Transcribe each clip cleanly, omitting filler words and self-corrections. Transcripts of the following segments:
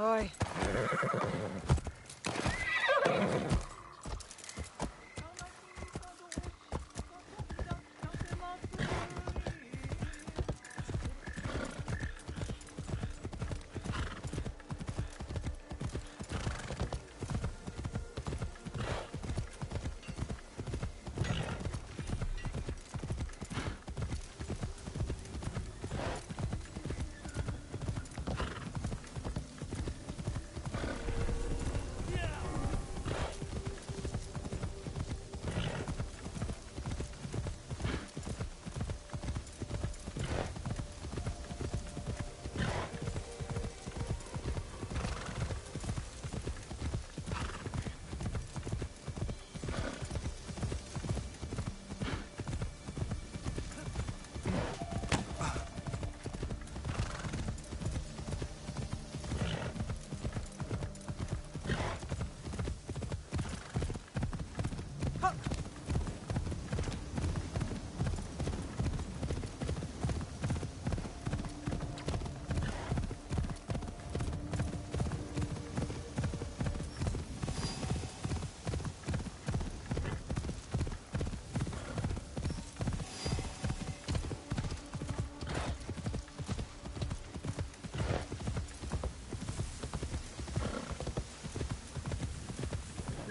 Oi.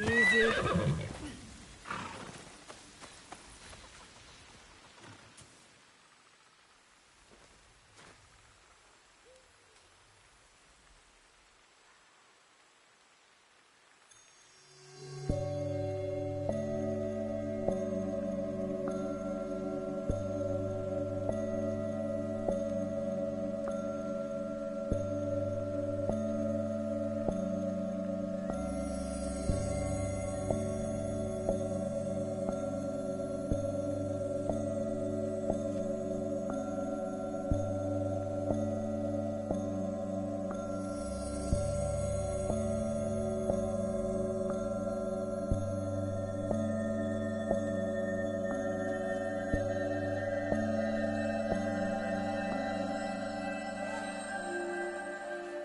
Easy.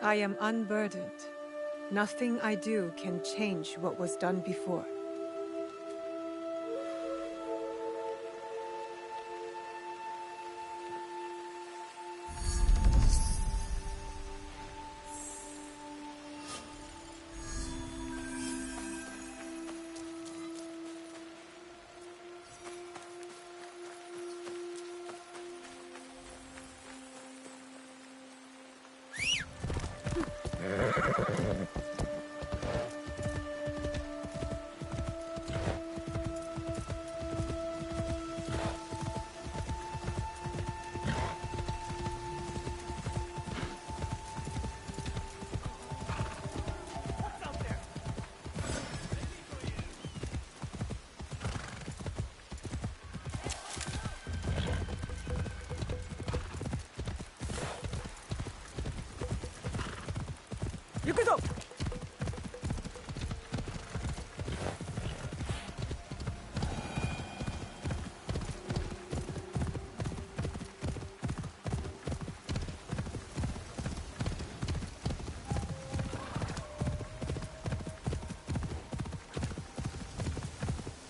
I am unburdened. Nothing I do can change what was done before.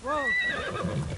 Whoa!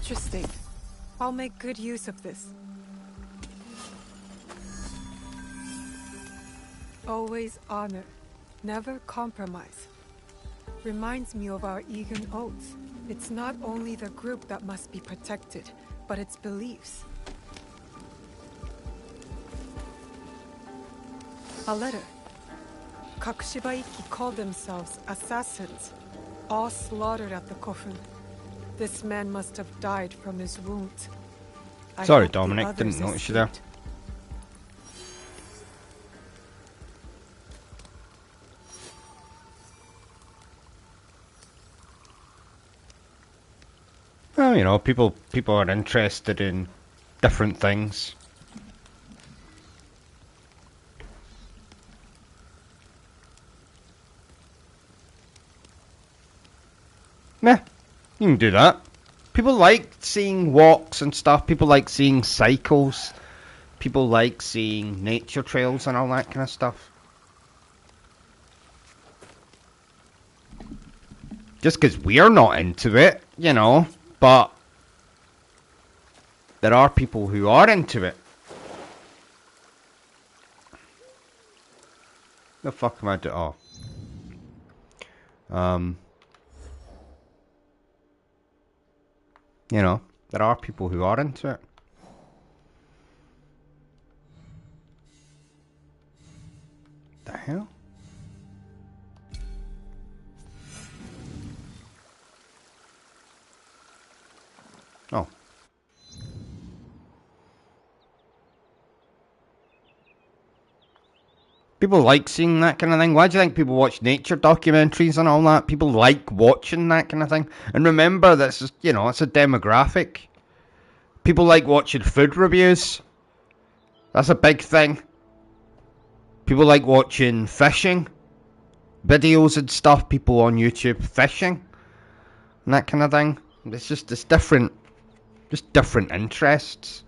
Interesting. I'll make good use of this. Always honor, never compromise. Reminds me of our Egan oaths. It's not only the group that must be protected, but its beliefs. A letter. Kakushibaiki called themselves assassins, all slaughtered at the Kofun. This man must have died from his wounds. Sorry, Dominic, didn't notice you there. Well, you know, people are interested in different things. Meh, you can do that. People like seeing walks and stuff. People like seeing cycles. People like seeing nature trails and all that kind of stuff. Just because we're not into it, you know, but there are people who are into it. The fuck am I doing? Oh. You know, there are people who are into it. The hell? Oh. People like seeing that kind of thing. Why do you think people watch nature documentaries and all that? People like watching that kind of thing. And remember, this is, you know, it's a demographic. People like watching food reviews. That's a big thing. People like watching fishing videos and stuff. People on YouTube fishing and that kind of thing. It's different. Just different interests.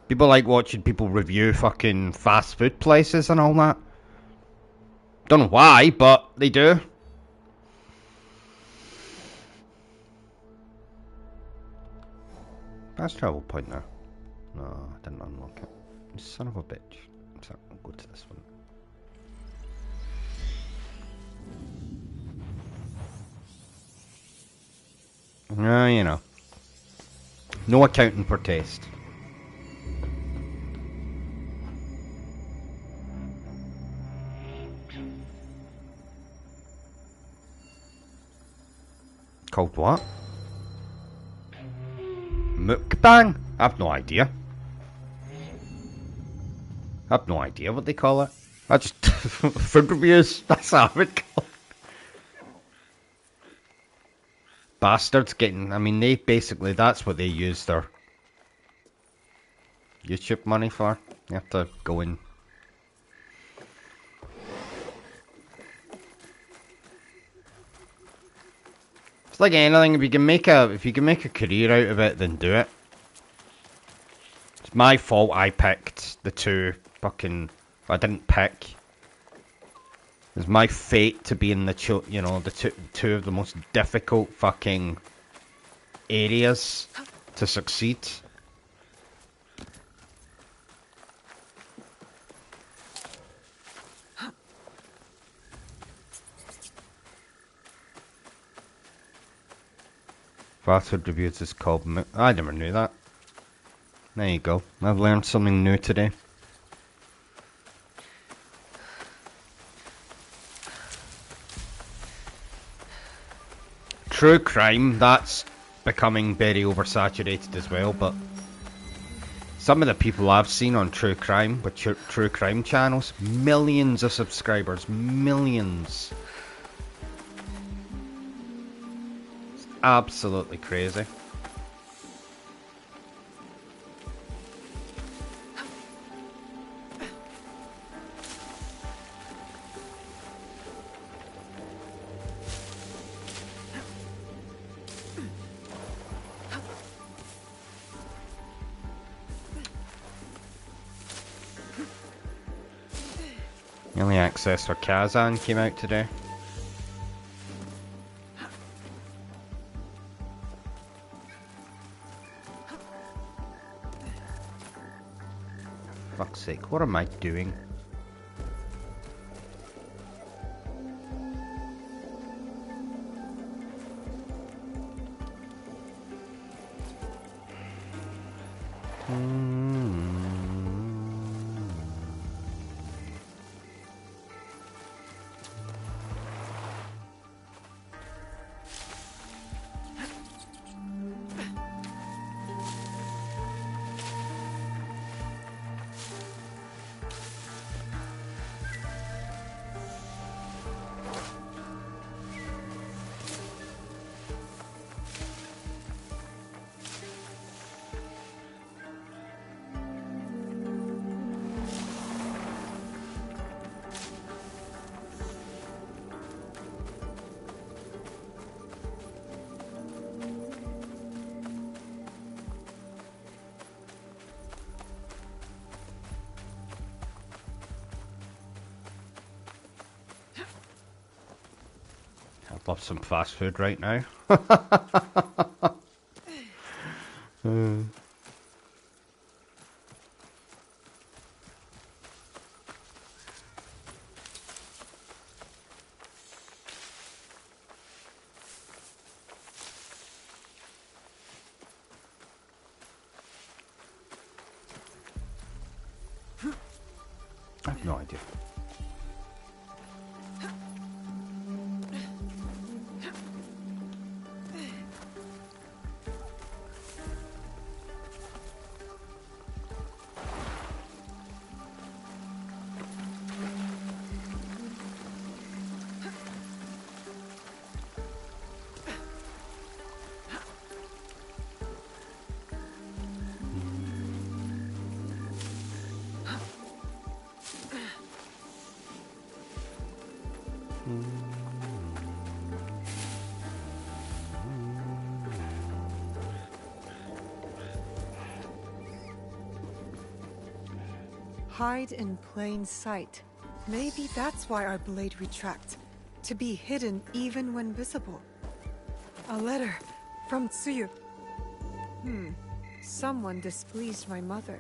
People like watching people review fucking fast food places and all that. Don't know why, but they do. Fast travel point there. No, I didn't unlock it. Son of a bitch. So I'll go to this one. You know. No accounting for taste. Called what? Mukbang? I have no idea. I have no idea what they call it. I just... food reviews. That's how I would call it. Bastards getting... I mean, they basically... That's what they use their YouTube money for. You have to go in... It's like anything. If you can make a career out of it, then do it. It's my fault I picked the two fucking... I didn't pick. It's my fate to be in the two of the most difficult fucking areas to succeed. Fast food reviews is called... I never knew that. There you go. I've learned something new today. True crime, that's becoming very oversaturated as well, but some of the people I've seen on true crime, with true crime channels, millions of subscribers, millions. It's absolutely crazy. Early access for Kazan came out today. fuck's sake, what am I doing? I'd love some fast food right now. I have no idea. Hide in plain sight. Maybe that's why our blade retracts. To be hidden even when visible. A letter from Tsuyu. Someone displeased my mother.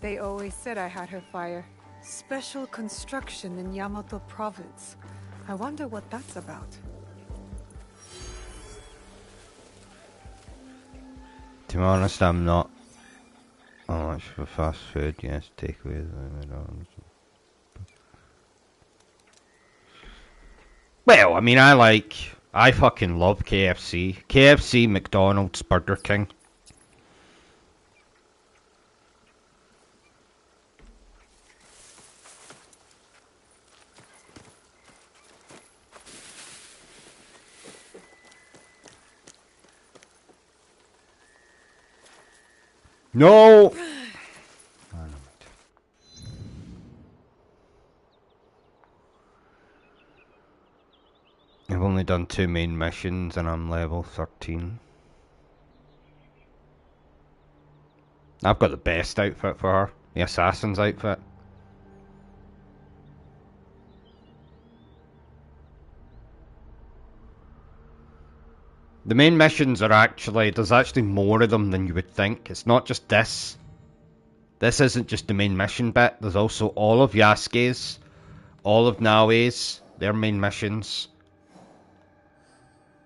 They always said I had her fire. Special construction in Yamato province. I wonder what that's about. To be honest, I'm not. How much for fast food? Yes, takeaways. Well, I mean, I fucking love KFC. KFC, McDonald's, Burger King. No! I've only done 2 main missions and I'm level 13. I've got the best outfit for her. The assassin's outfit. The main missions are there's actually more of them than you would think. It's not just this. This isn't just the main mission bit. There's also all of Yasuke's, all of Naoe's, their main missions.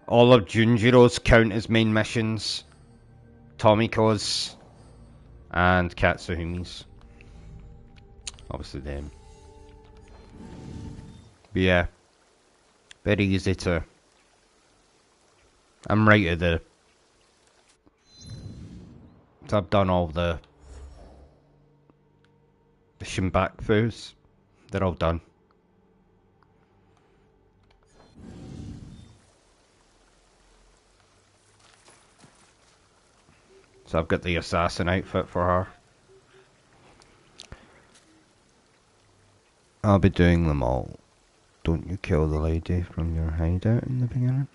All of Junjiro's count as main missions. Tomiko's. And Katsuhumi's. Obviously them. But yeah. Very easy to... I'm right at the... So I've done all the Shimbakfus. They're all done. So I've got the assassin outfit for her. I'll be doing them all. Don't you kill the lady from your hideout in the beginning?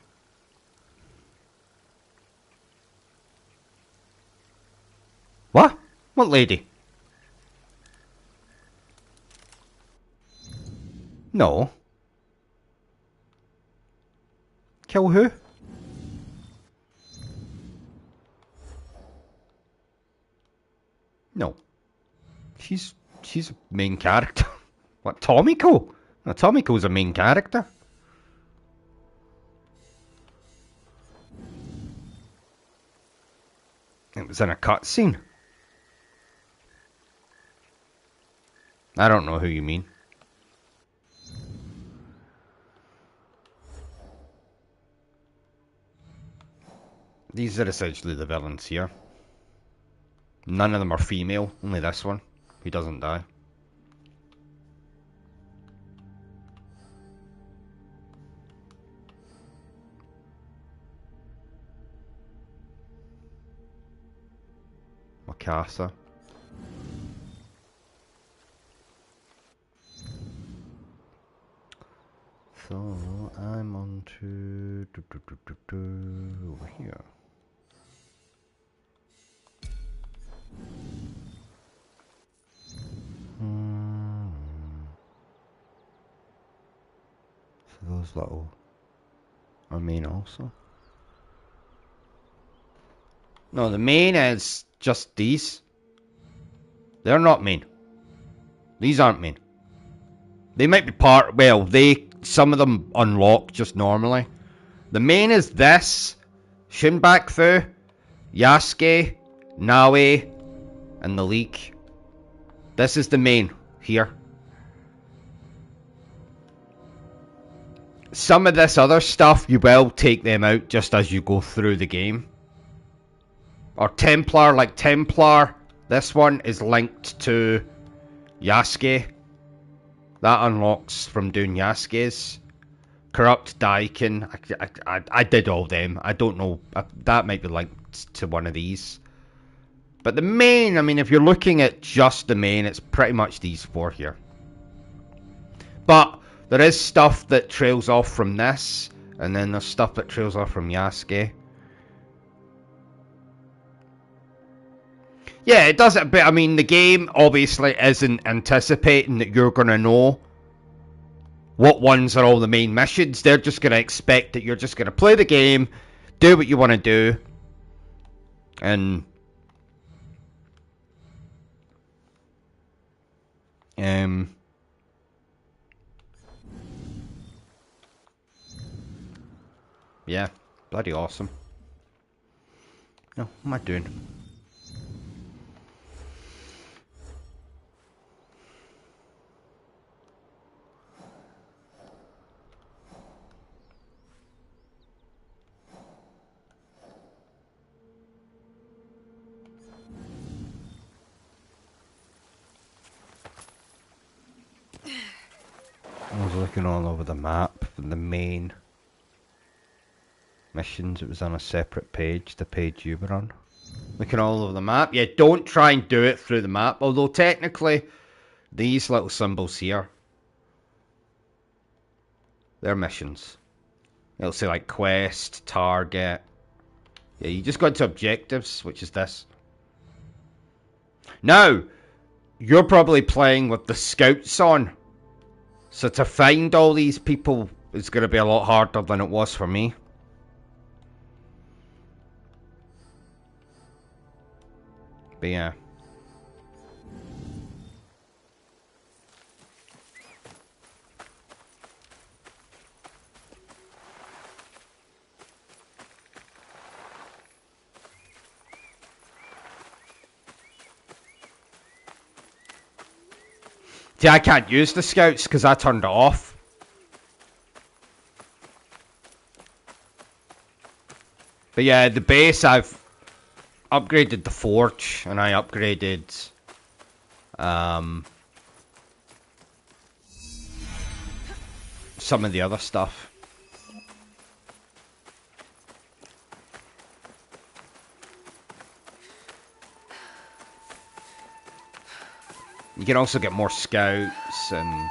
What? What lady? No. Kill who? No. She's She's a main character. What, Tomiko? No, Tomiko's a main character. It was in a cutscene. I don't know who you mean. These are essentially the villains here. None of them are female, only this one, who doesn't die. Wakasa. So I'm on to over here. So those little are main also. No, the main is just these. They're not main. These aren't main. They might be part, well, some of them unlock just normally. The main is this, Shinbaku, Yasuke, Naue, and the Leak. This is the main here. Some of this other stuff, you will take them out just as you go through the game. Or Templar, like Templar, this one is linked to Yasuke. That unlocks from doing Yasuke's. Corrupt Daikin, I did all them. I don't know, that might be linked to one of these. But the main, I mean, if you're looking at just the main, it's pretty much these four here. But there is stuff that trails off from this, and then there's stuff that trails off from Yasuke. Yeah, it does, but I mean, the game obviously isn't anticipating that you're going to know what ones are all the main missions. They're just going to expect that you're just going to play the game, do what you want to do, and yeah, bloody awesome. No, what am I doing? I was looking all over the map for the main missions. It was on a separate page, the page you were on. Looking all over the map. Yeah, don't try and do it through the map. Although technically, these little symbols here, they're missions. It'll say like quest, target. Yeah, you just go into objectives, which is this. Now, you're probably playing with the scouts on. So to find all these people is going to be a lot harder than it was for me. But yeah. See, I can't use the scouts because I turned it off. But yeah, the base, I've upgraded the forge, and I upgraded some of the other stuff. You can also get more scouts and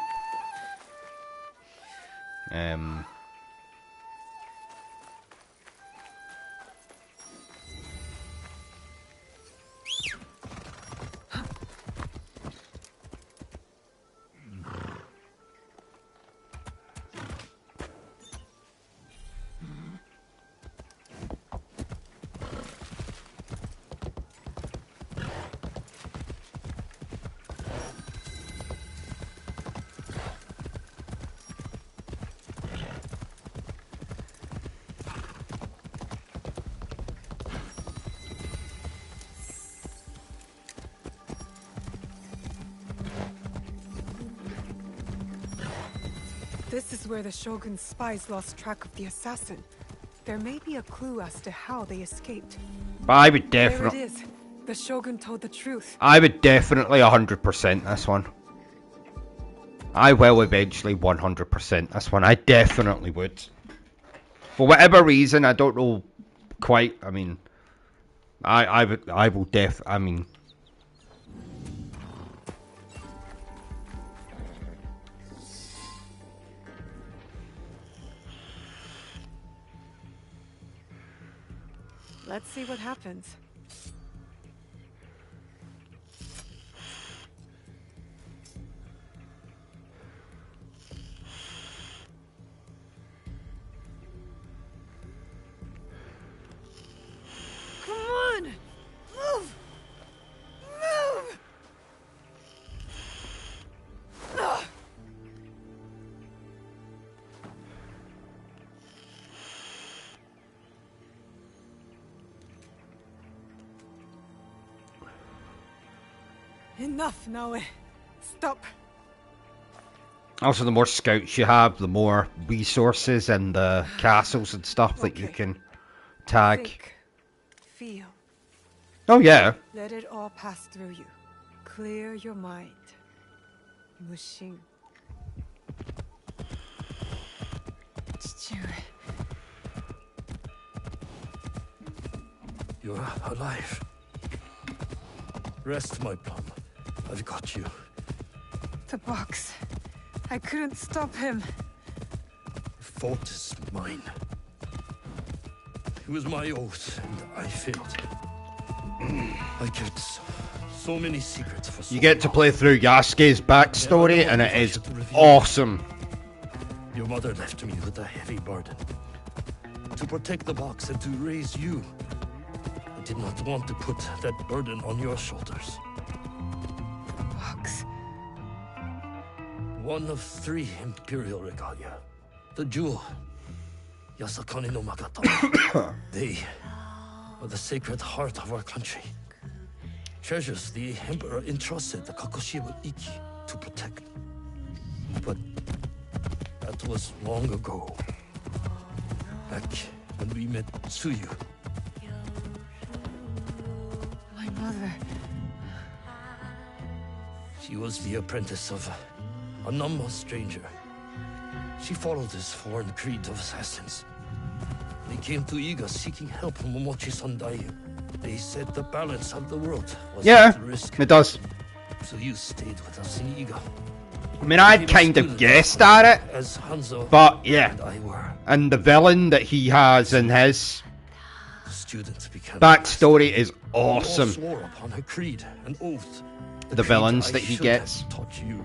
This is where the Shogun's spies lost track of the assassin. There may be a clue as to how they escaped. But I would There definitely... it is. The Shogun told the truth. I would definitely 100% this one. I will eventually 100% this one. I definitely would. For whatever reason, I don't know quite. I mean, I will I mean... Let's see what happens. Come on! Move! Move! Ugh. Enough, Naoe. Stop. Also, the more scouts you have, the more resources and the castles and stuff that you can tag. Think. Feel. Oh, yeah. Let it all pass through you. Clear your mind. Mushin. You're alive. Rest, my plum. I've got you. The box. I couldn't stop him. The fault is mine. It was my oath, and I failed. I kept so many secrets for so You get to long. play through Yasuke's backstory, and it is awesome. Your mother left me with a heavy burden. To protect the box and to raise you. I did not want to put that burden on your shoulders. Box. One of 3 imperial regalia. The jewel. Yasakane no Magatama. They are the sacred heart of our country. Treasures the emperor entrusted the Kakushiba Iki to protect. But that was long ago. Back when we met Tsuyu. My mother. She was the apprentice of a numb stranger. She followed this foreign creed of assassins. They came to Iga seeking help from Momochi Sandayu. They said the balance of the world was at risk. It does. So you stayed with us in Iga. I mean, I'd kind of guessed at it, as Hanzo but yeah. and I were. And the villain that he has in his Students became backstory is We all awesome. swore upon a creed, an oath. The creed villains I that he should gets. have taught you.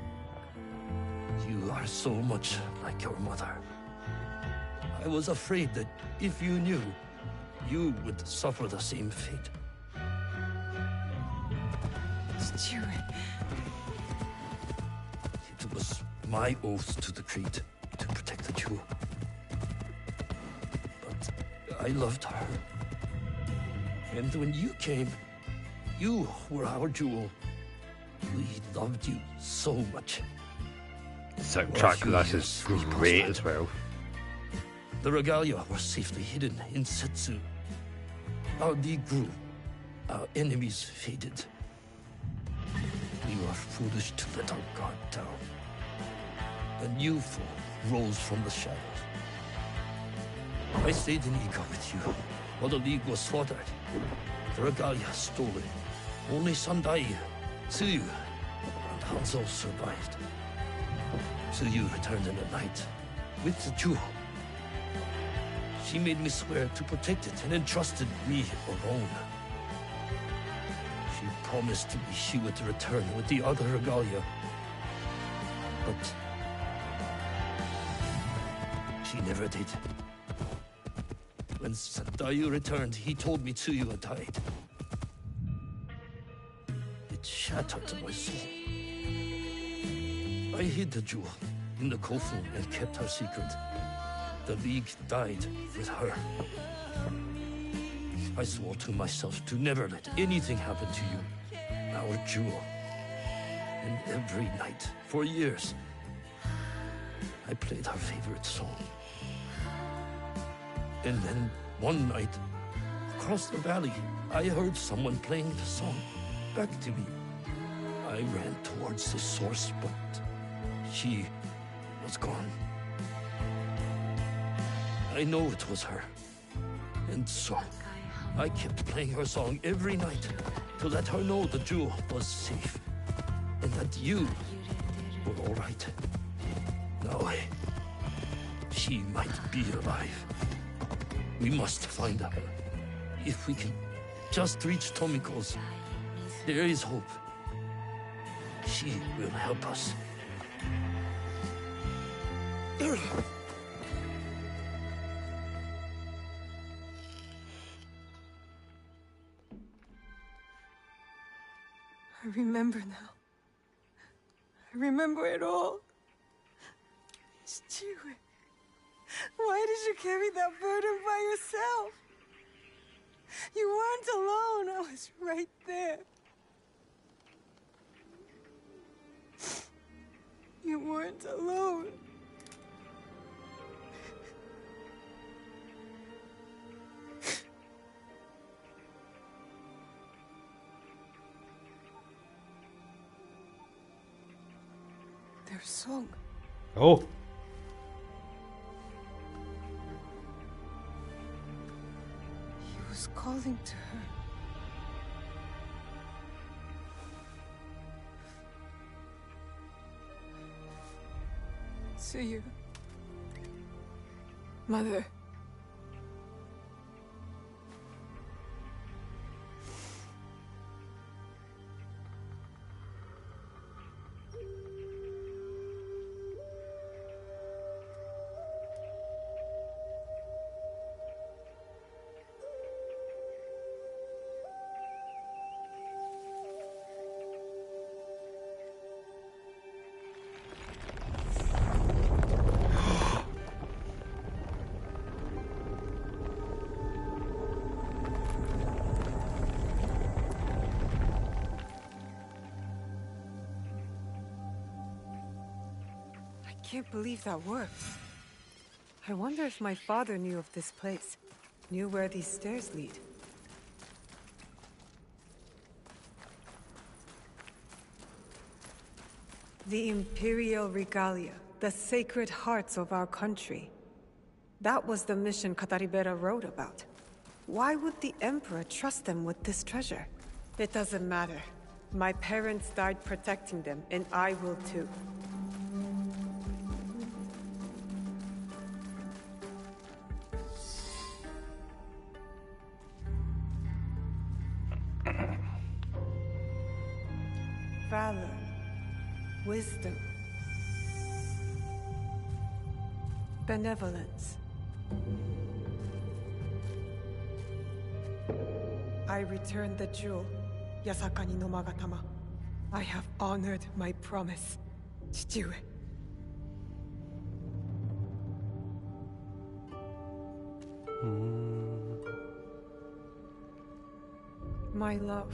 You are so much like your mother. I was afraid that if you knew, you would suffer the same fate. It was my oath to the creed to protect the jewel. But I loved her. And when you came, you were our jewel. We loved you so much. The soundtrack to this is great as well. The regalia were safely hidden in Setsu. Our league grew. Our enemies faded. We were foolish to let our guard down. A new foe rose from the shadows. I stayed in Iga with you while the league was slaughtered. The regalia stolen. Only Sandai, Tsuyu, and Hanzo survived. Tsuyu returned in the night with the jewel. She made me swear to protect it and entrusted me alone. She promised me she would return with the other regalia. But she never did. When Sandayu returned, he told me Tsuyu had died. It shattered my soul. I hid the jewel in the kofu and kept her secret. The League died with her. I swore to myself to never let anything happen to you, our jewel. And every night, for years, I played her favorite song. And then one night, across the valley, I heard someone playing the song back to me. I ran towards the source, but she was gone. I know it was her. And so, I kept playing her song every night to let her know the jewel was safe. And that you were all right. Now, she might be alive. We must find her. If we can just reach Tomiko's, there is hope. She will help us. I remember now. I remember it all. Stewie, why did you carry that burden by yourself? You weren't alone. I was right there. You weren't alone. Their song. Oh. He was calling to her. To you. Mother. I can't believe that worked. I wonder if my father knew of this place, knew where these stairs lead. The Imperial Regalia, the sacred hearts of our country. That was the mission Kataribera wrote about. Why would the Emperor trust them with this treasure? It doesn't matter. My parents died protecting them, and I will too. Valor, wisdom, benevolence. I returned the jewel, Yasakani no Magatama. I have honored my promise, Chichiue. My love.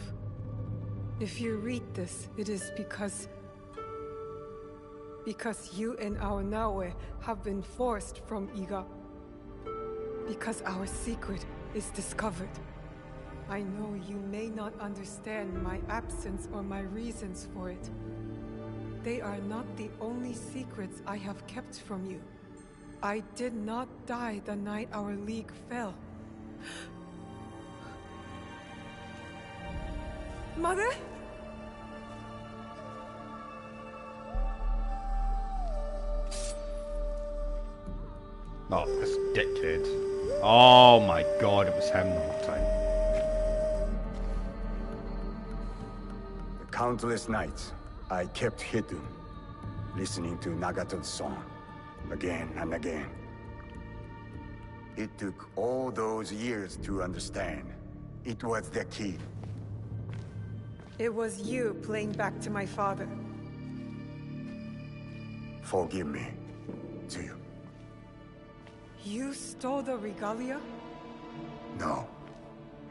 If you read this, it is because you and our Naoe have been forced from Iga. Because our secret is discovered. I know you may not understand my absence or my reasons for it. They are not the only secrets I have kept from you. I did not die the night our league fell. Mother? Oh, this dickhead. Oh my god, it was him the whole time. The countless nights I kept hidden, listening to Nagato's song, again and again. It took all those years to understand. It was the key. It was you playing back to my father. Forgive me, Tsuyu. You stole the regalia? No.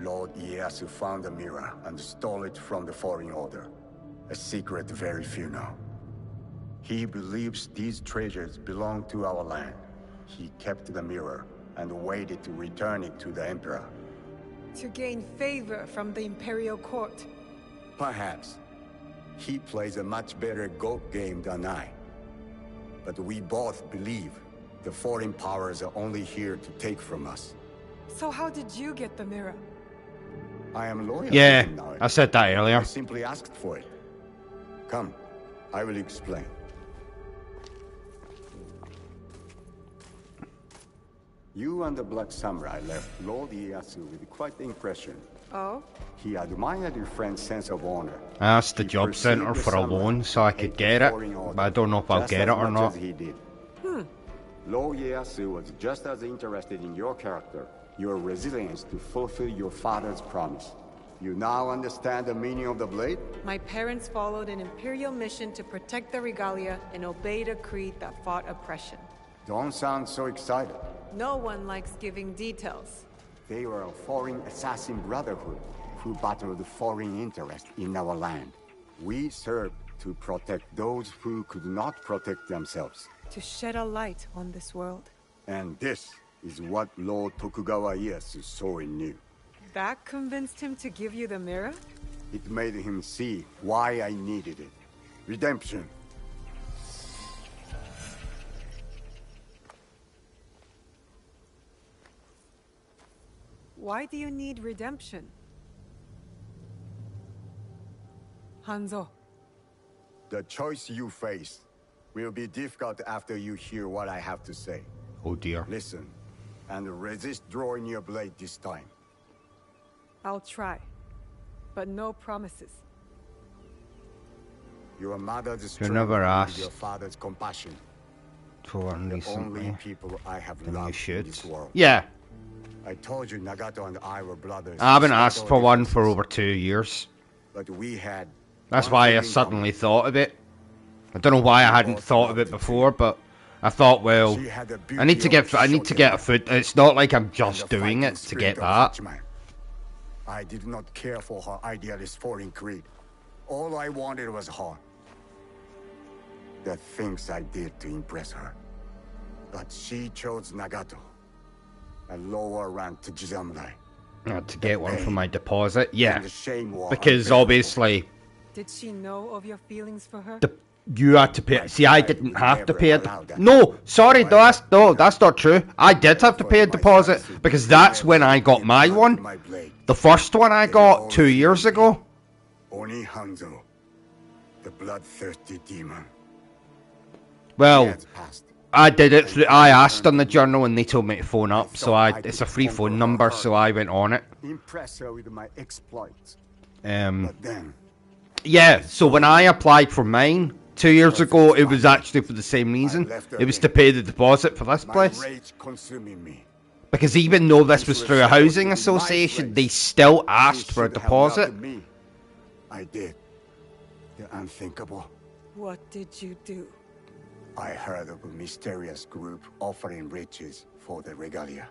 Lord Ieyasu found the mirror and stole it from the Foreign Order. A secret very few know. He believes these treasures belong to our land. He kept the mirror and waited to return it to the Emperor. To gain favor from the Imperial Court. Perhaps. He plays a much better goat game than I. But we both believe the foreign powers are only here to take from us. So how did you get the mirror? I am loyal Yeah, to him now. I said that earlier. I simply asked for it. Come, I will explain. You and the Black Samurai left Lord Ieyasu with quite the impression. Oh? He admired your friend's sense of honor. I asked the He job perceived centre the for a samurai loan so I could hate get the it, foreign order but I don't know if I'll just get it as or much not. as he did. Lord Ieyasu was just as interested in your character, your resilience to fulfill your father's promise. You now understand the meaning of the blade? My parents followed an Imperial mission to protect the regalia and obeyed a creed that fought oppression. Don't sound so excited. No one likes giving details. They were a foreign assassin brotherhood who battled foreign interests in our land. We served to protect those who could not protect themselves. To shed a light on this world. And this is what Lord Tokugawa Ieyasu saw in you. That convinced him to give you the mirror? It made him see why I needed it. Redemption. Why do you need redemption? Hanzo. The choice you face will be difficult after you hear what I have to say. Oh dear. Listen, and resist drawing your blade this time. I'll try. But no promises. Your mother's You strength never and asked your father's compassion. for The recently. only people I have Then you loved in should. this world. Yeah, I told you Nagato and I were brothers. I haven't despite asked our for one for differences. over 2 years. But we had. That's one why thing I in suddenly common. thought of it. I don't know why I hadn't both thought of loved it the before, but I thought, well, She had the I need to beauty of get a Shoten foot. It's not like I'm and just the doing fighting it to spirit get of that. Hachiman. I did not care for her idealist foreign creed. All I wanted was her. The things I did to impress her. But she chose Nagato, a lower rank to Jisamurai. To get one for my deposit, yeah, And the shame war because unbearable. obviously Did she know of your feelings for her? you had to pay. My See, I pride didn't would have to never pay a. allow that. No, sorry, So I that's not true. I did have to pay a deposit because that's when I got my one. The first one I got 2 years ago. Oni Hanzo, the bloodthirsty demon. Well, Years passed. I did it through. I asked on the journal and they told me to phone up. So it's a free phone number, so I went on it. Impress her with my exploits. Um, But then, yeah. So when I applied for mine 2 years ago, it was actually for the same reason. It was to pay the deposit for this my place. rage consuming me. Because even though this was through a housing association, they still asked She for a should have deposit. loved me. I did. The unthinkable. What did you do? I heard of a mysterious group offering riches for the regalia.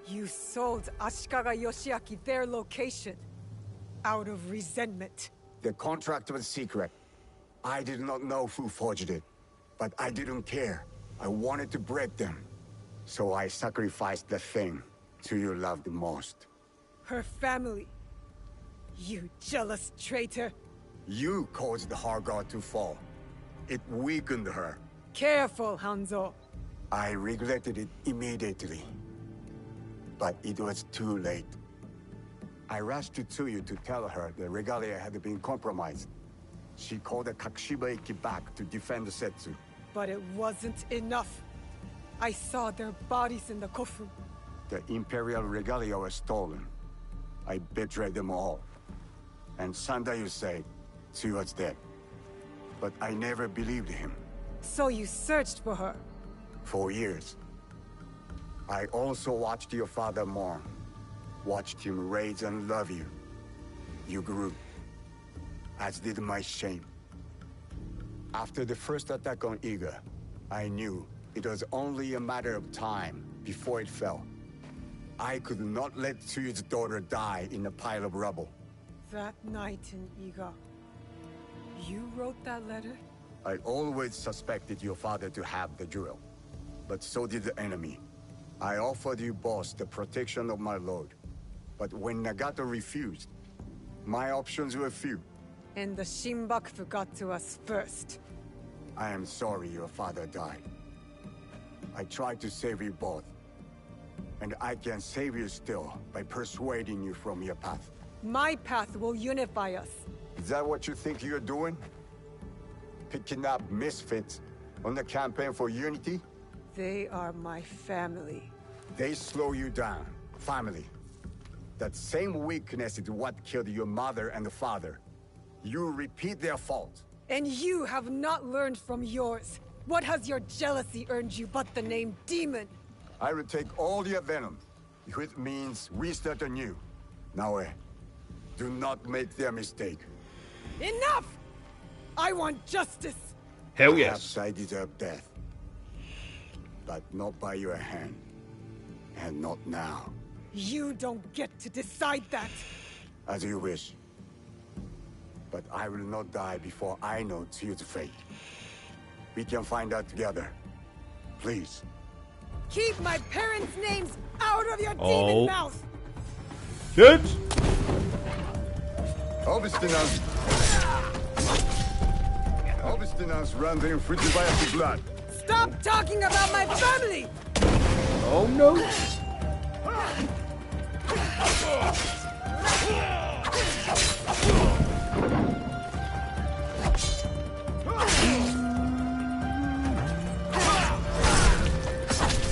You sold Ashikaga Yoshiaki their location. Out of resentment. The contract was secret. I did not know who forged it, but I didn't care. I wanted to break them. So I sacrificed the thing to you loved most. Her family. You jealous traitor. You caused her god to fall. It weakened her. Careful, Hanzo. I regretted it immediately. But it was too late. I rushed to Tsuyu to tell her the regalia had been compromised. She called the Kakushiba-iki back to defend the Setsu. But it wasn't enough. I saw their bodies in the kofu. The Imperial regalia was stolen. I betrayed them all. And Sandayu said she was dead. But I never believed him. So you searched for her. For years. I also watched your father mourn. Watched him raise and love you. You grew. As did my shame. After the first attack on Iga, I knew it was only a matter of time before it fell. I could not let Tsuyu's daughter die in a pile of rubble. That night in Iga. You wrote that letter? I always suspected your father to have the jewel, but so did the enemy. I offered you both the protection of my lord, but when Nagato refused, my options were few. And the Shinbaku got to us first. I am sorry your father died. I tried to save you both, and I can save you still by persuading you from your path. My path will unify us. Is that what you think you're doing? Picking up misfits on the campaign for unity? They are my family. They slow you down. Family. That same weakness is what killed your mother and father. You repeat their fault. And you have not learned from yours. What has your jealousy earned you but the name Demon? I will take all your venom, if it means we start anew. Now, do not make their mistake. Enough! I want justice! Hell yes. Perhaps I deserve death. But not by your hand. And not now. You don't get to decide that! As you wish. But I will not die before I know Tsuyu's fate. We can find out together. Please. Keep my parents' names out of your demon mouth! Good. Obstinance runs in Fujibayashi blood. Stop talking about my family! Oh no.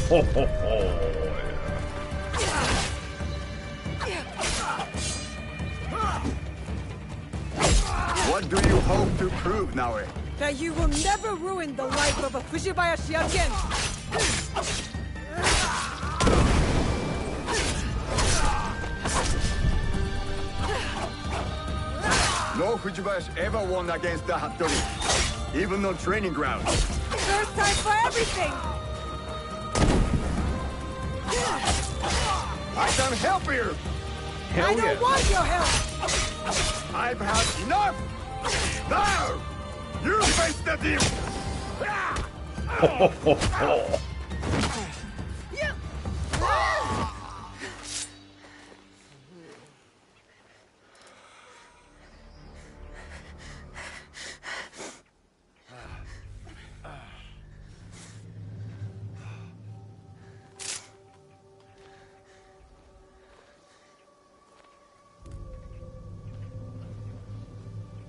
Ho ho ho. What do you hope to prove, Naoe? That you will never ruin the life of a Fujibayashi again! No Fujibayashi ever won against the Hattori, even on training grounds. First time for everything! I can help you! I don't want your help! I've had enough! Now! You face the demon! Ho ho ho ho.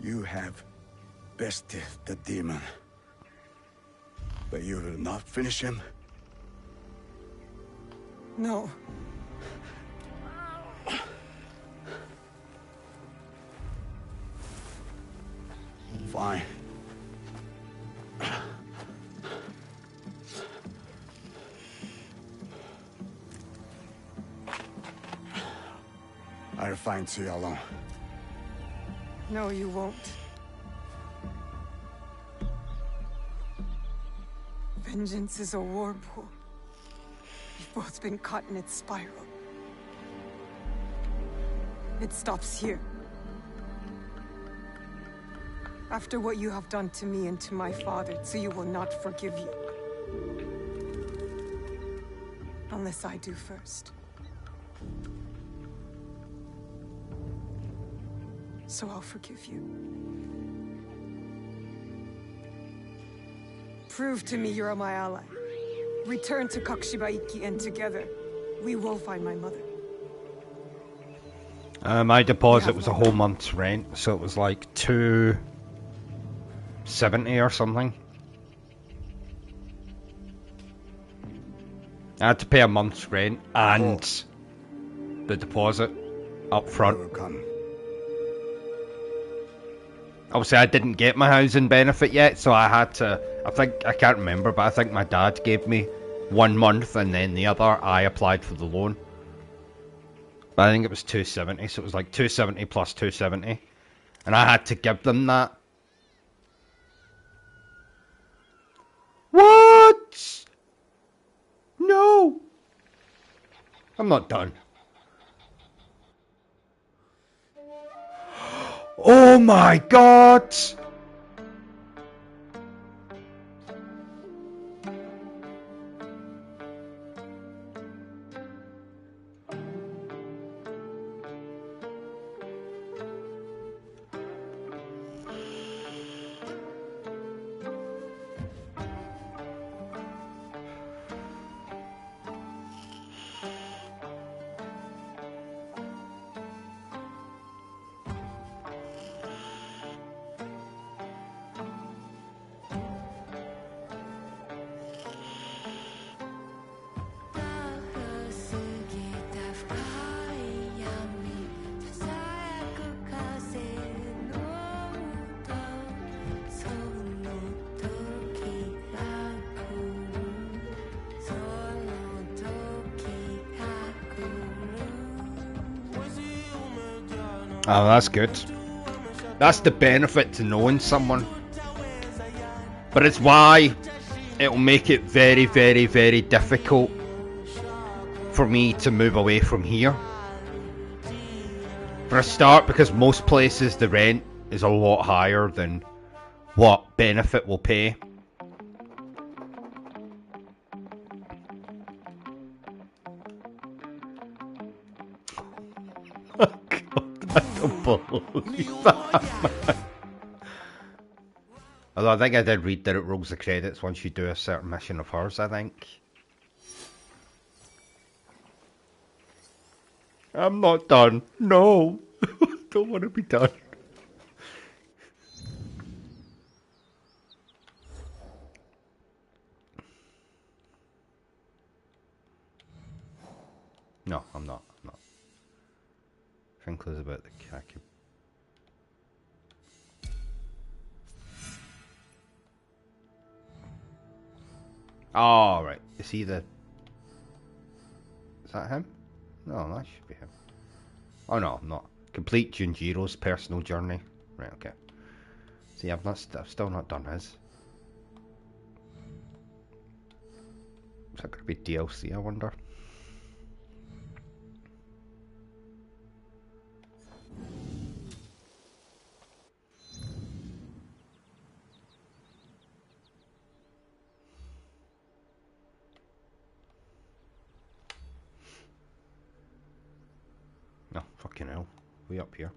You have bested the demon. But you will not finish him? No. Fine. I'll find Tsuyu alone. No, you won't. Vengeance is a whirlpool. You've both been caught in its spiral. It stops here. After what you have done to me and to my father, Tsuyu will not forgive you. Unless I do first. So I'll forgive you. Prove to me you're my ally. Return to Kakushibaiki and together, we will find my mother. My deposit was a whole month's rent, so it was like $270 or something. I had to pay a month's rent and the deposit up front. Obviously, I didn't get my housing benefit yet, so I had to. I can't remember, but I think my dad gave me 1 month, and then the other I applied for the loan. But I think it was 270, so it was like 270 plus 270, and I had to give them that. What? No, I'm not done. Oh my god! Oh, that's good. That's the benefit to knowing someone. But it's why it'll make it very, very, very difficult for me to move away from here. For a start, because most places the rent is a lot higher than what benefit will pay. Oh God, I don't believe that, man. Although I think I did read that it rolls the credits once you do a certain mission of hers, I think. I'm not done. No. Don't want to be done. No, I'm not. I'm not. Finkley's about the khaki. Oh, right. Is he the... Is that him? No, that should be him. Oh, no, I'm not. Complete Junjiro's personal journey. Right, okay. See, I've still not done his. Is that going to be DLC, I wonder? No, fucking hell. Way up here.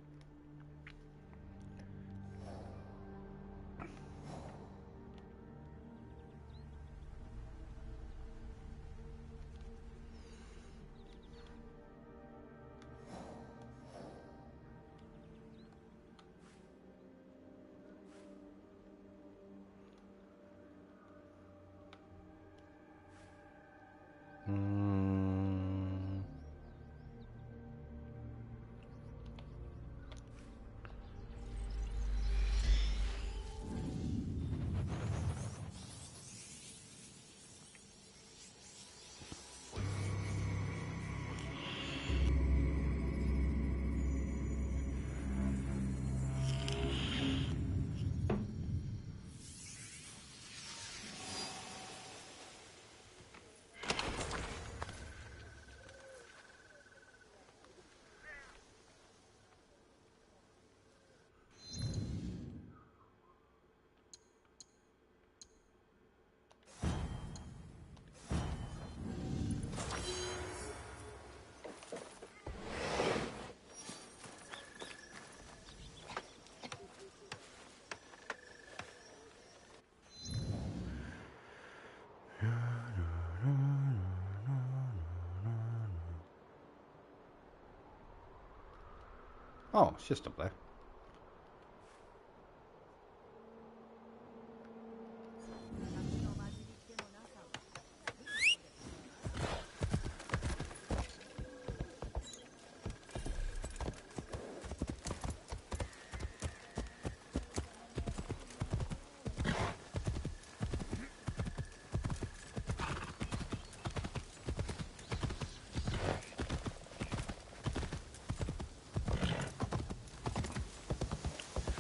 Oh, it's just up there.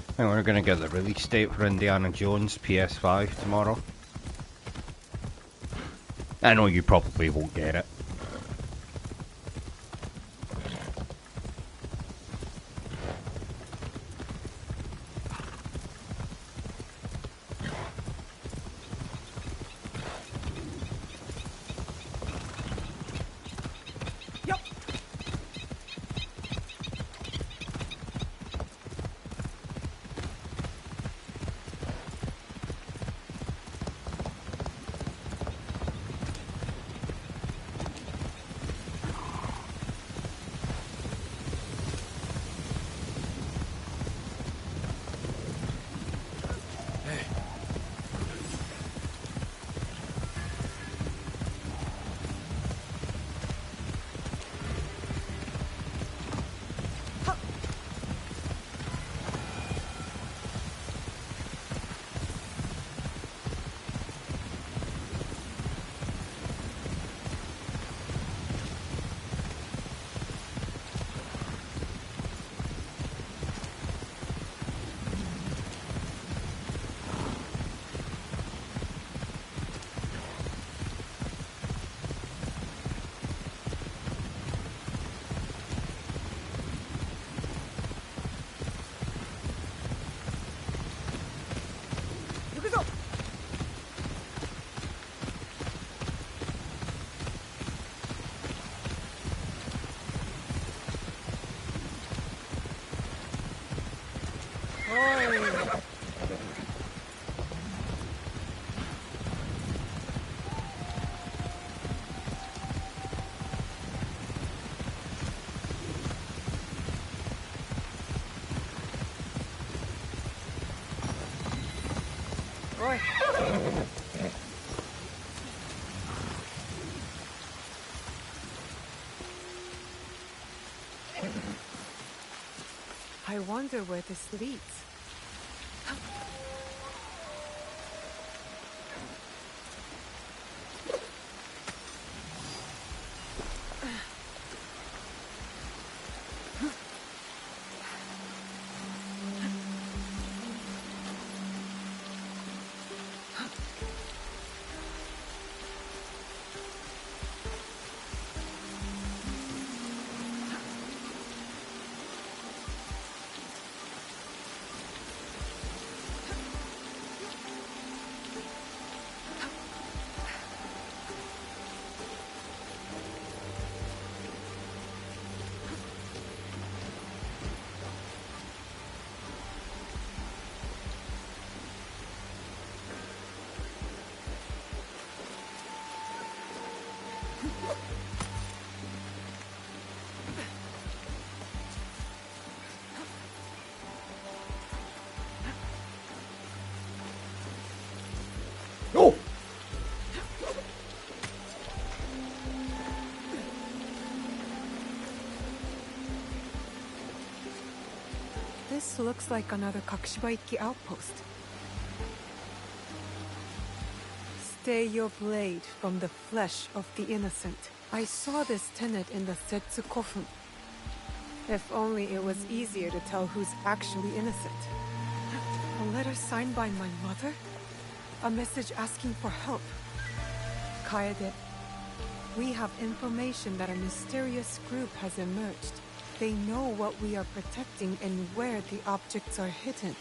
I think we're going to get the release date for Indiana Jones PS5 tomorrow. I know you probably won't get it. I wonder where this leads. Oh! This looks like another Kakushibaiki outpost. Stay your blade from the flesh of the innocent. I saw this tenet in the Setsu Kofun. If only it was easier to tell who's actually innocent. A letter signed by my mother? A message asking for help. Kaede, we have information that a mysterious group has emerged. They know what we are protecting and where the objects are hidden.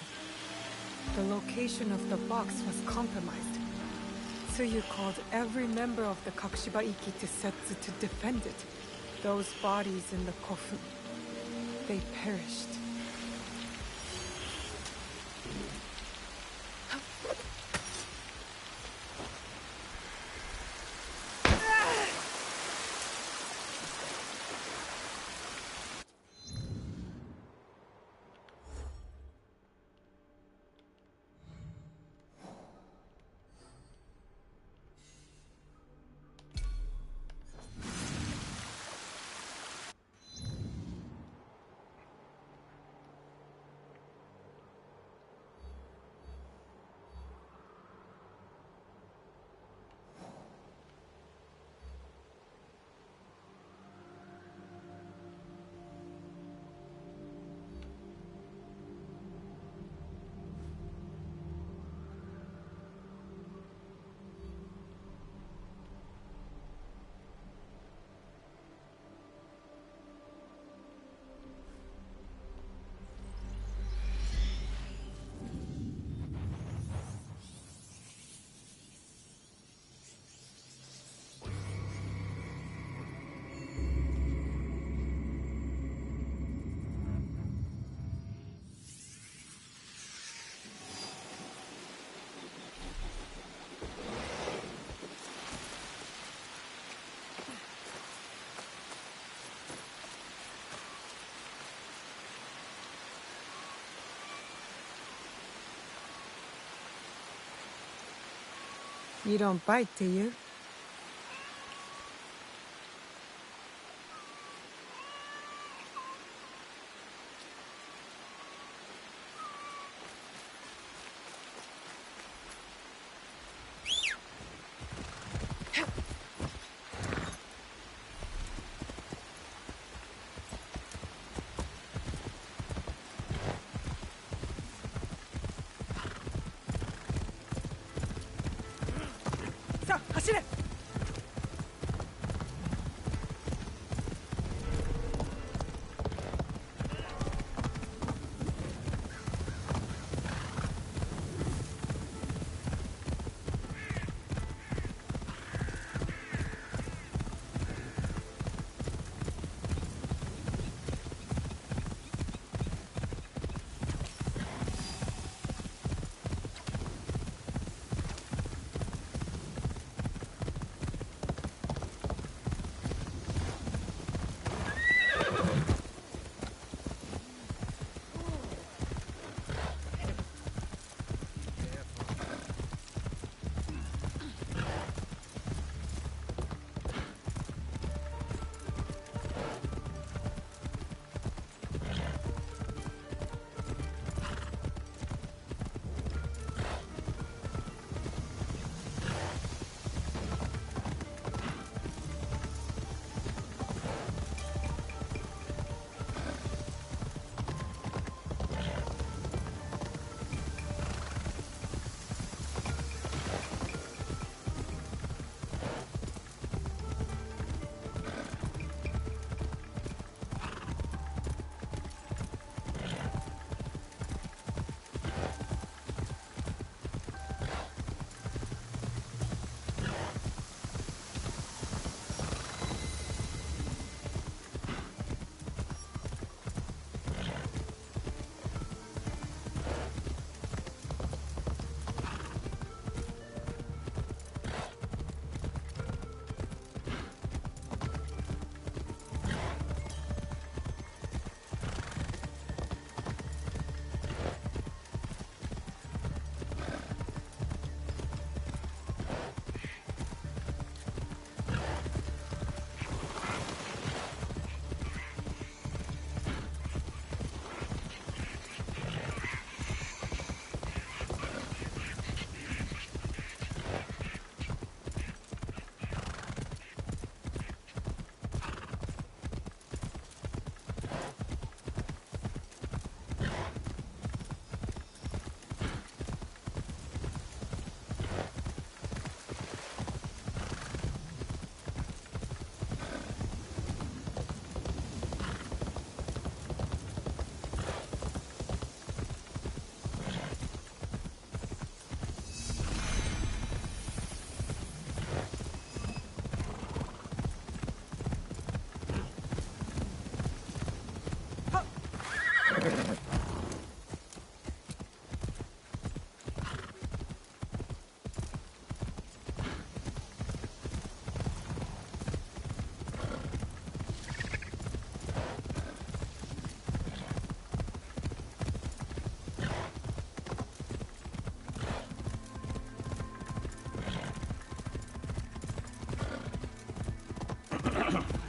The location of the box was compromised. So you called every member of the Kakushibaiki to Setsu to defend it. Those bodies in the Kofun, they perished. You don't bite, do you? Sa, 走れ!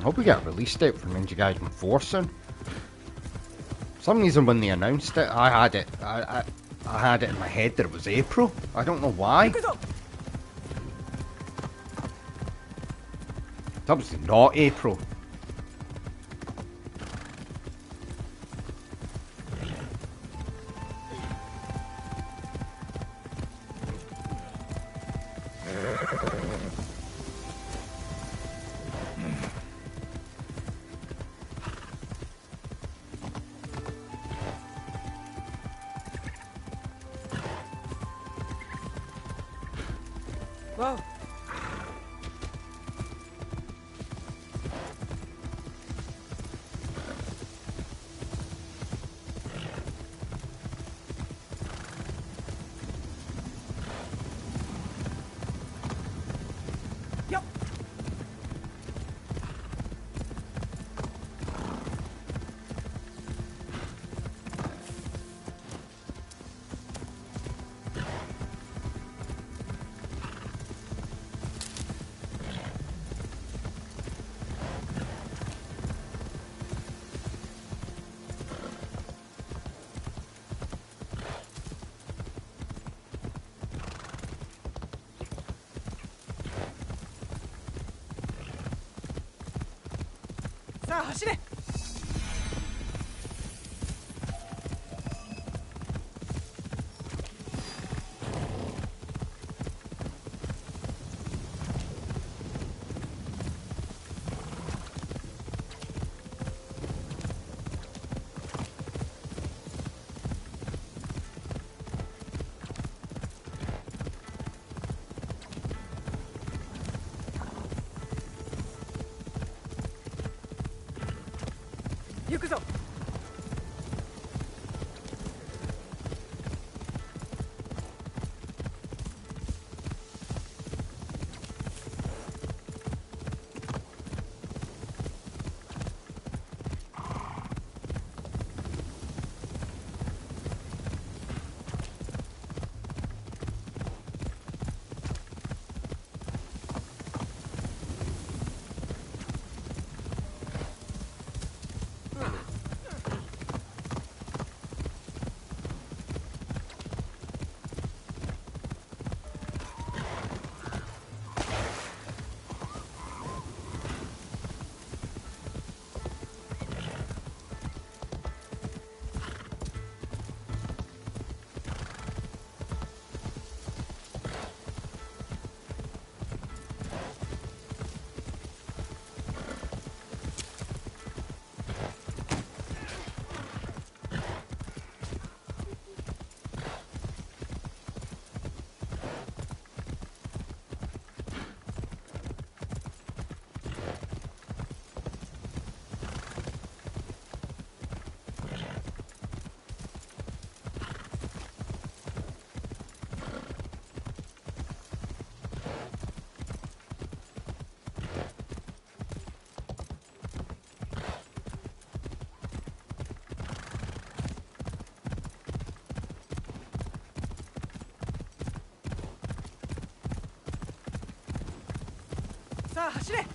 I hope we get a release date for Ninja Gaiden 4 soon. For some reason when they announced it, I had it in my head that it was April. I don't know why. It's obviously not April. Whoa. Yep.さあ走れ。行くぞ。さあ走れ。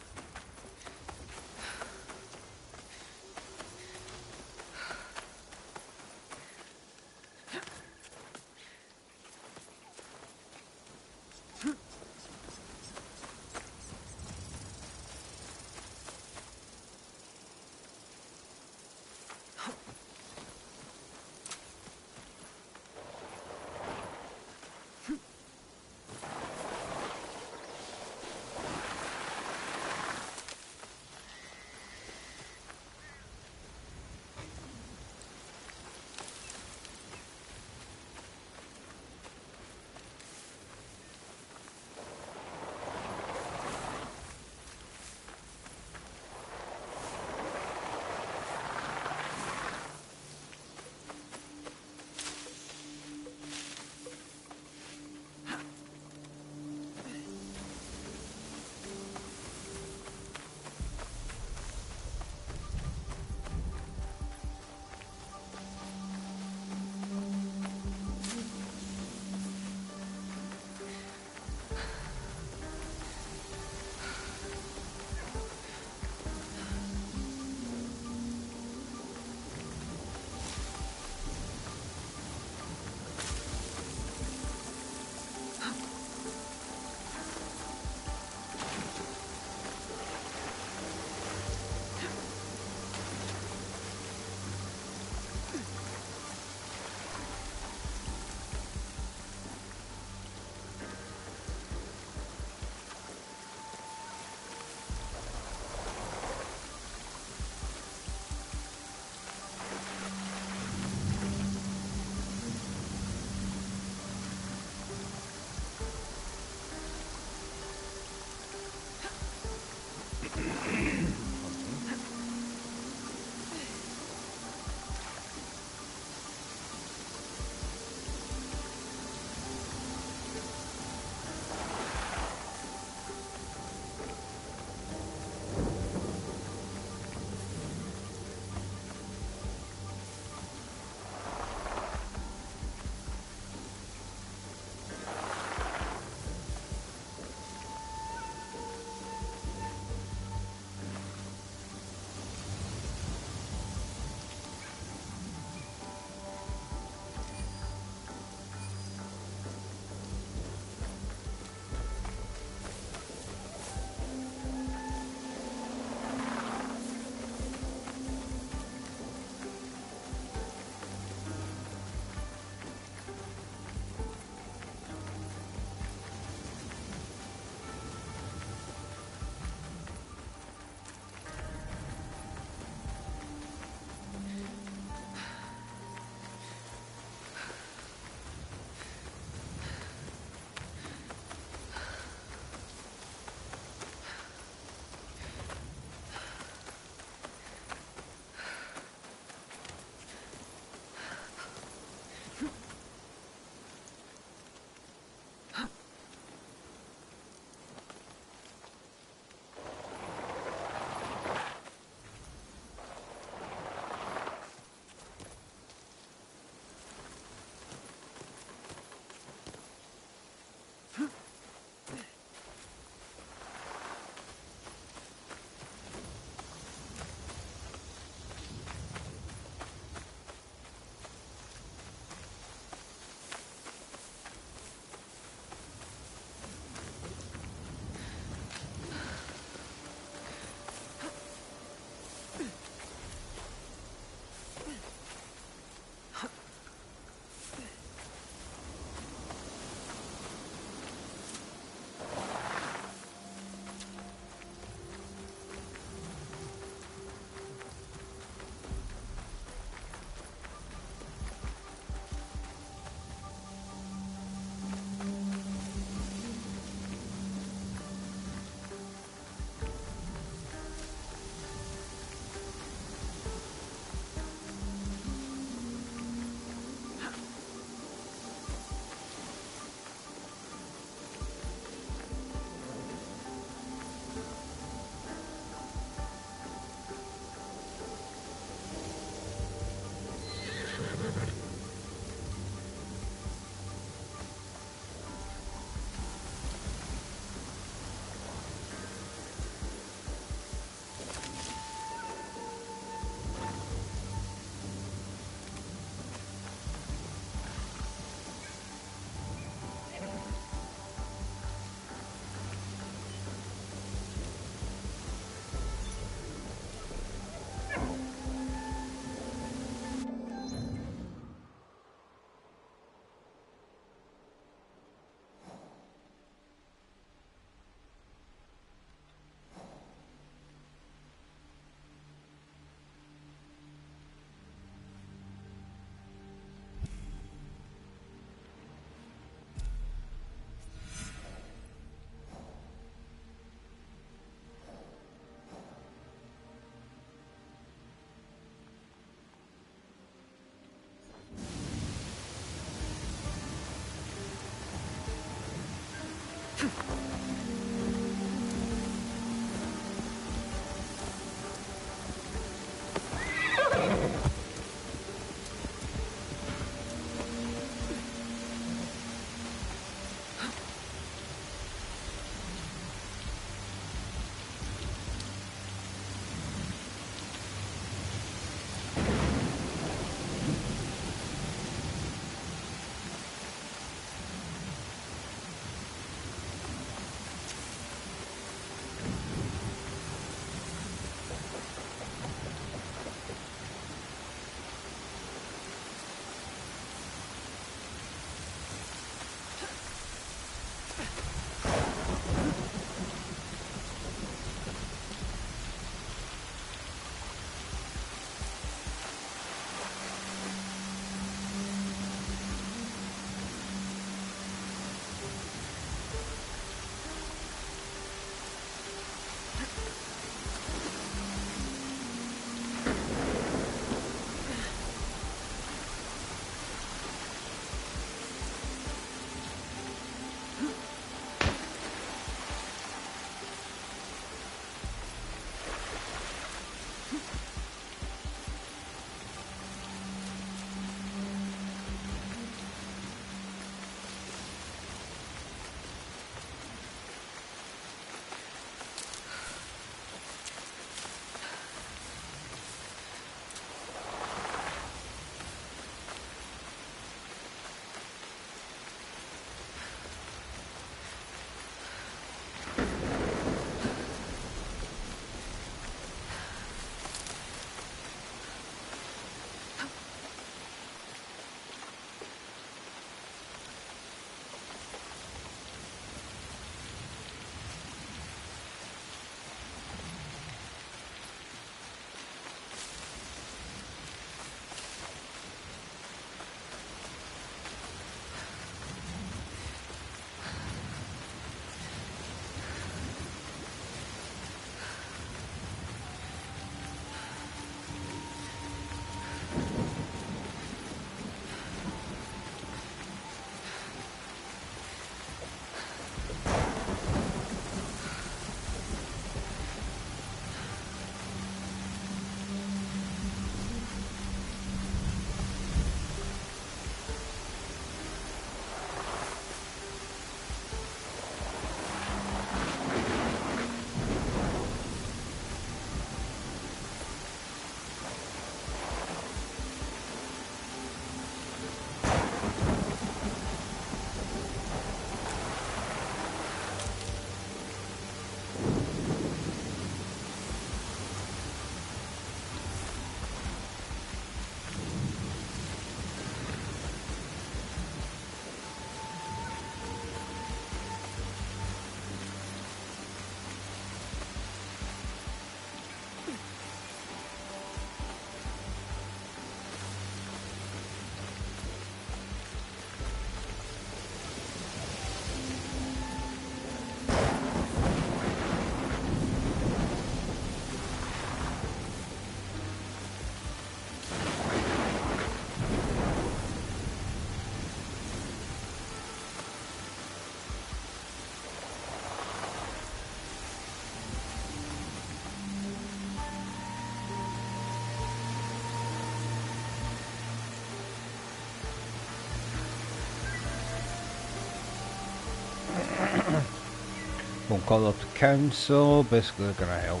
Phone call up to council, basically gonna help.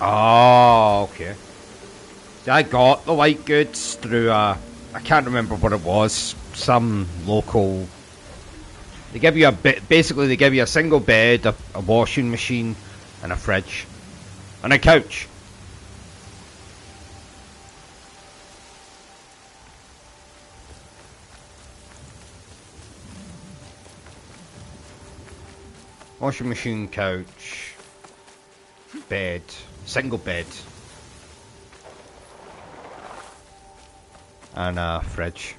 Oh, okay. I got the white goods through I can't remember what it was, some local. They give you a bit, basically they give you a single bed, a washing machine, and a fridge, and a couch. Washing machine, couch, bed, single bed, and a fridge.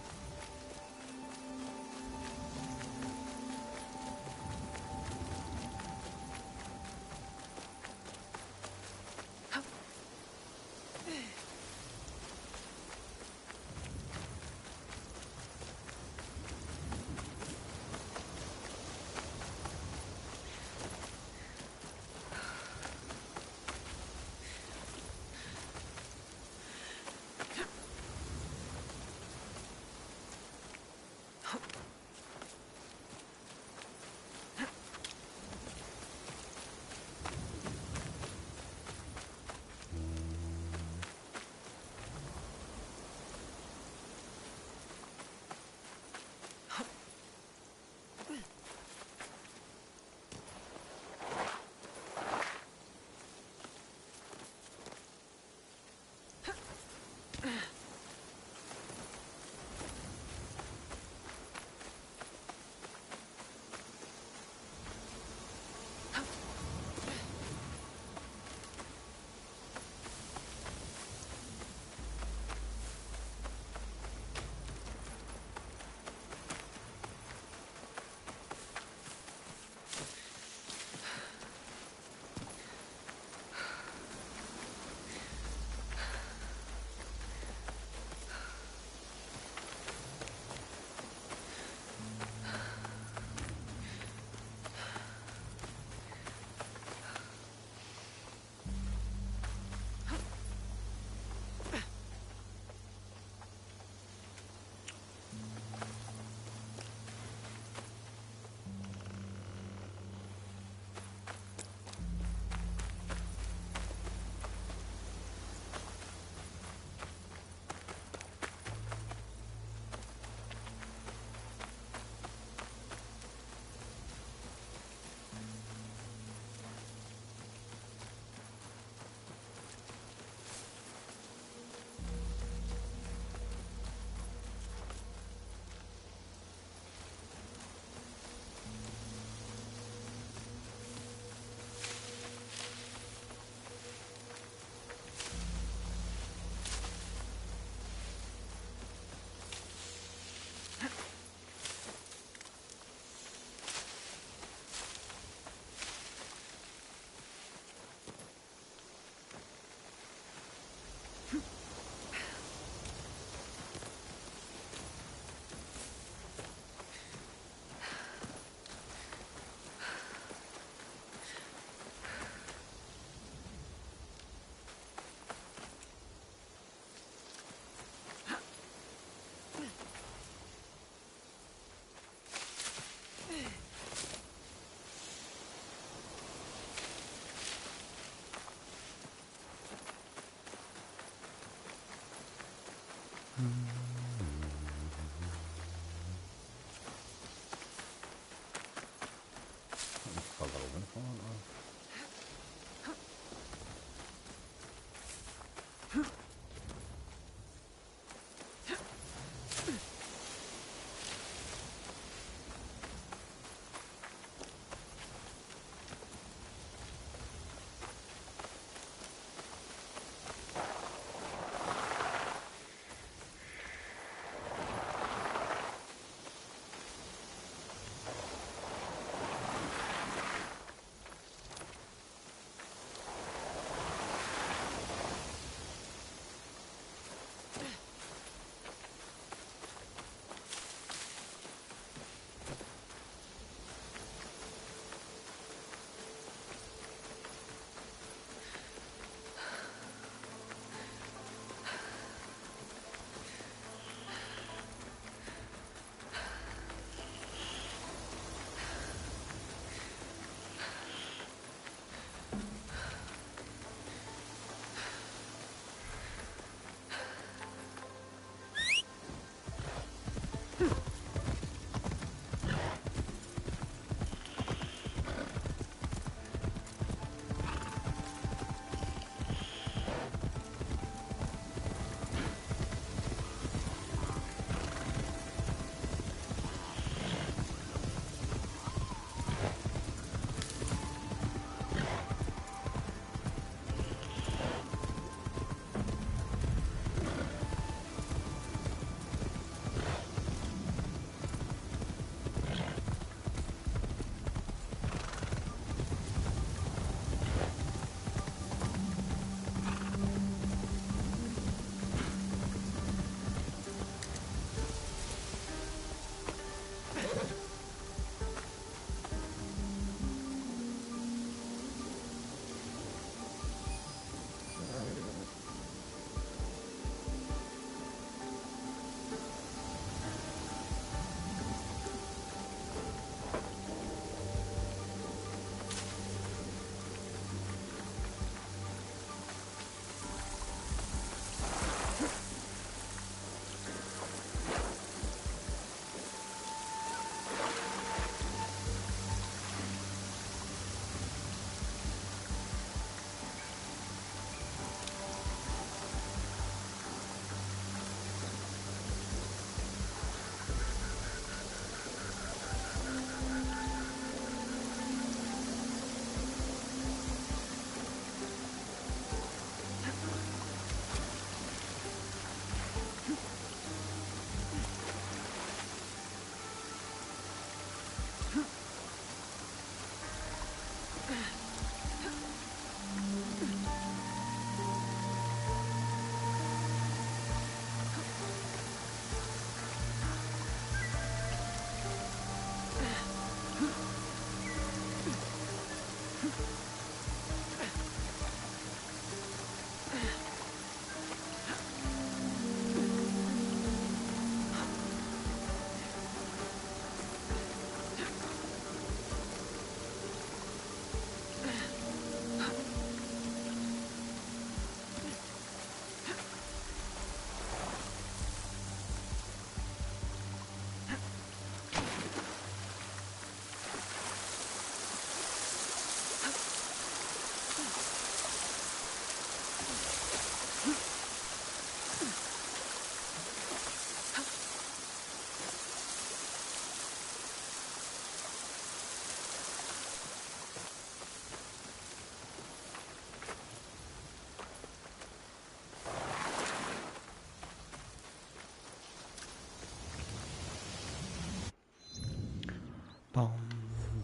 Boom,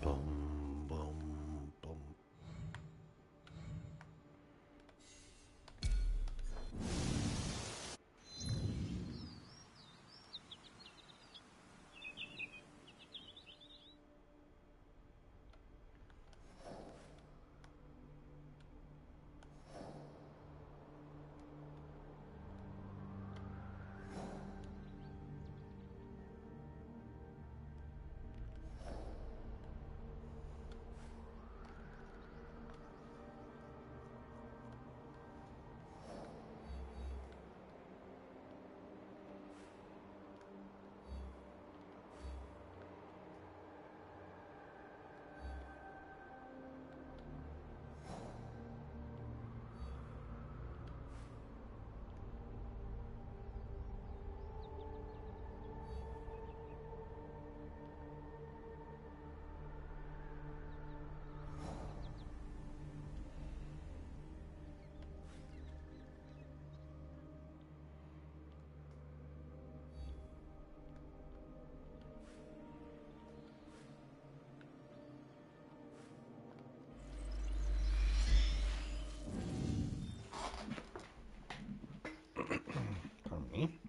boom, boom, boom. Pardon me.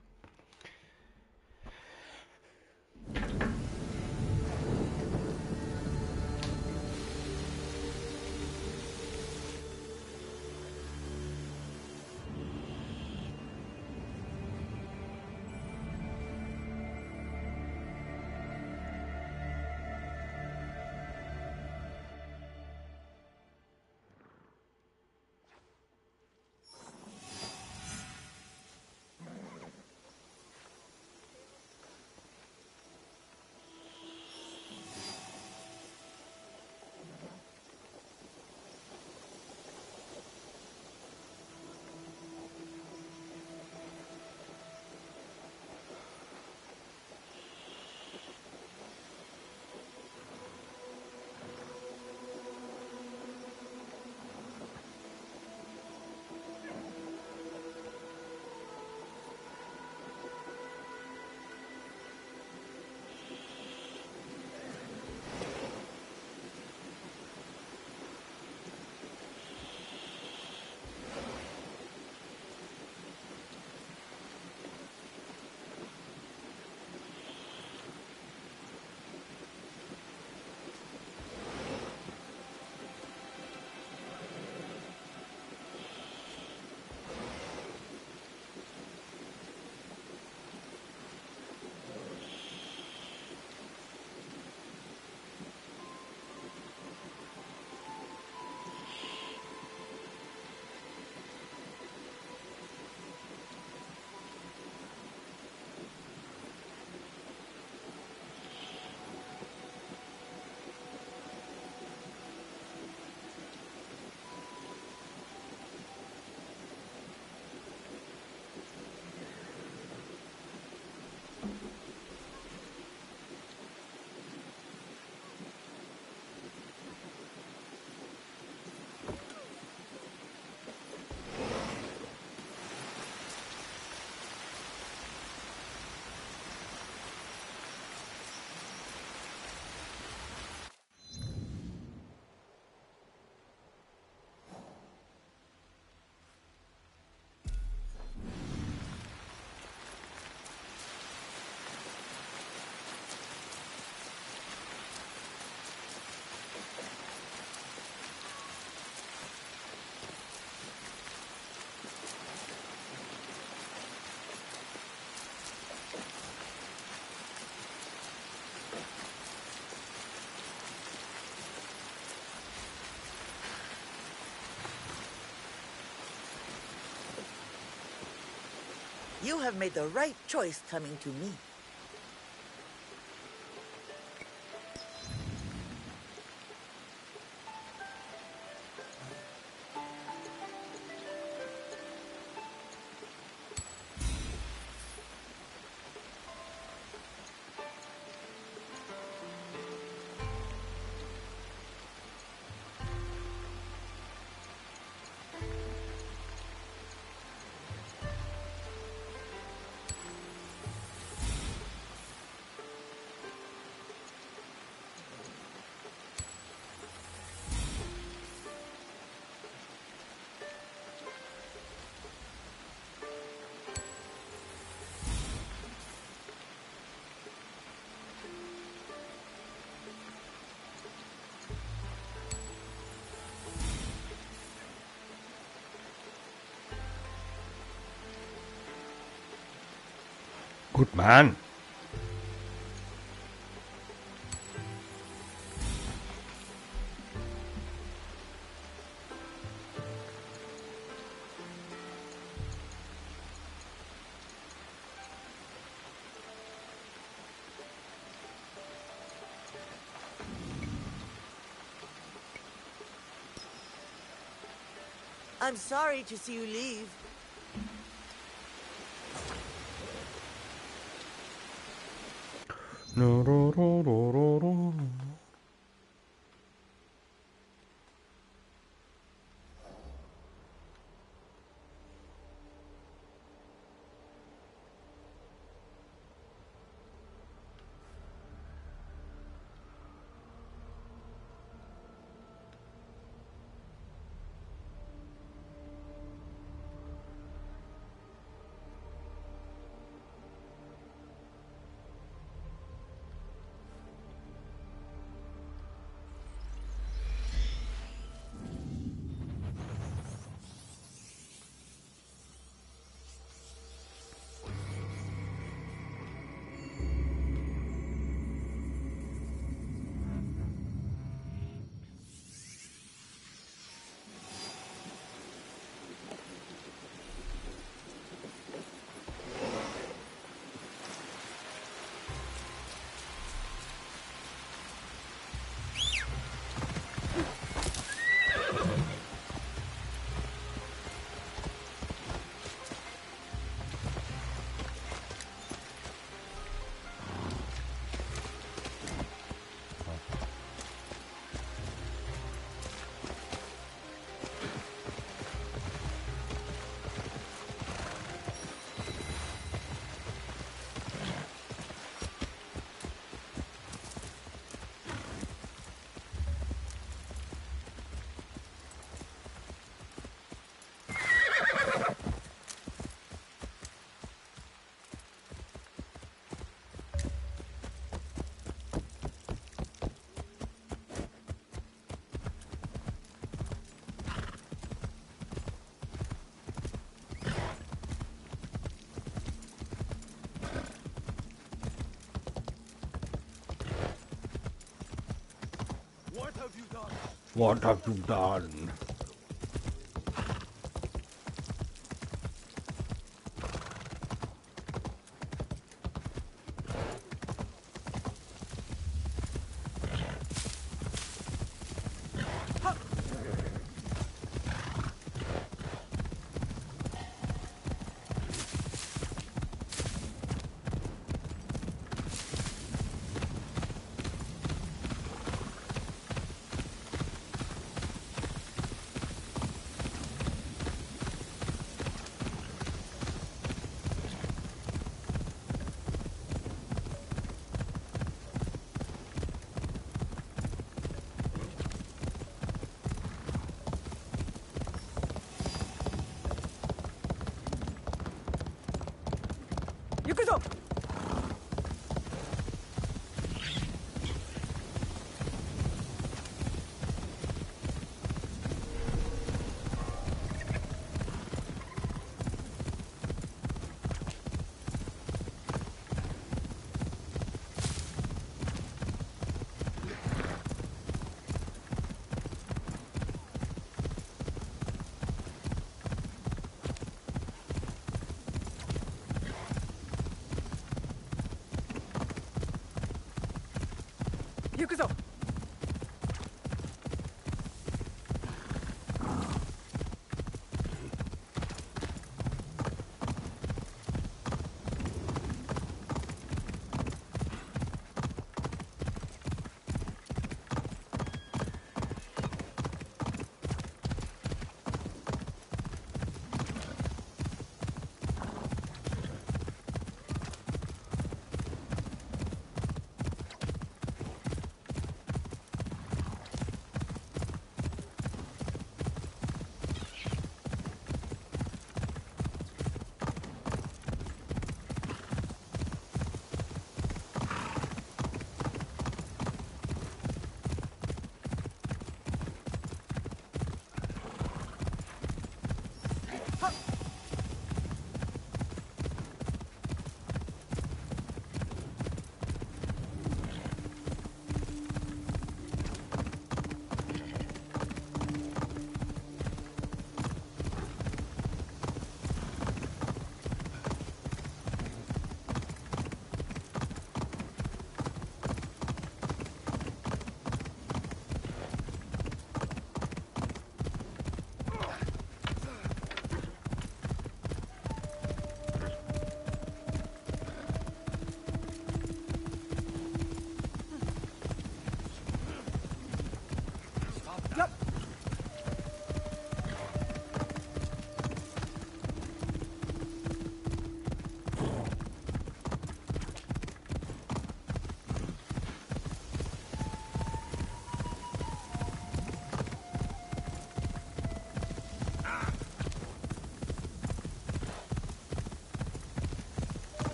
You have made the right choice coming to me. Good man. I'm sorry to see you leave. No, no, no, no, no, no. What have you done? What have you done?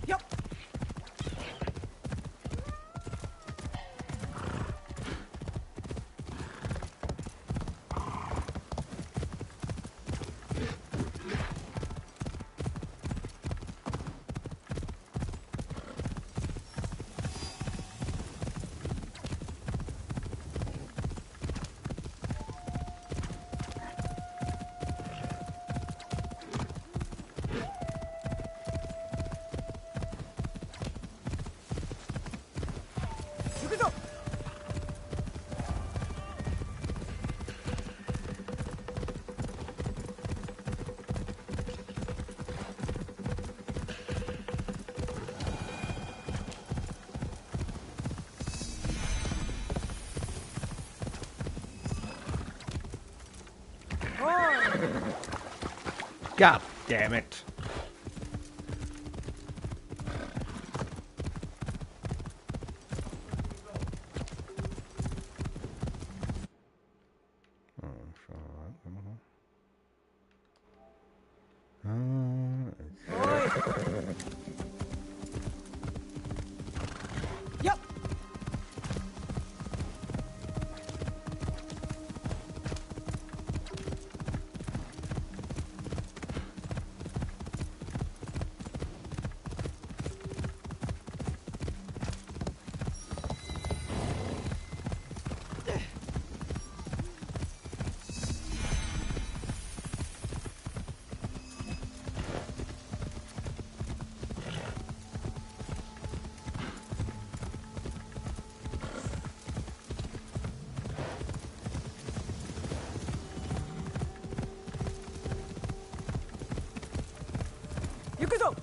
Yup. God damn it. Yup. Yukuzo.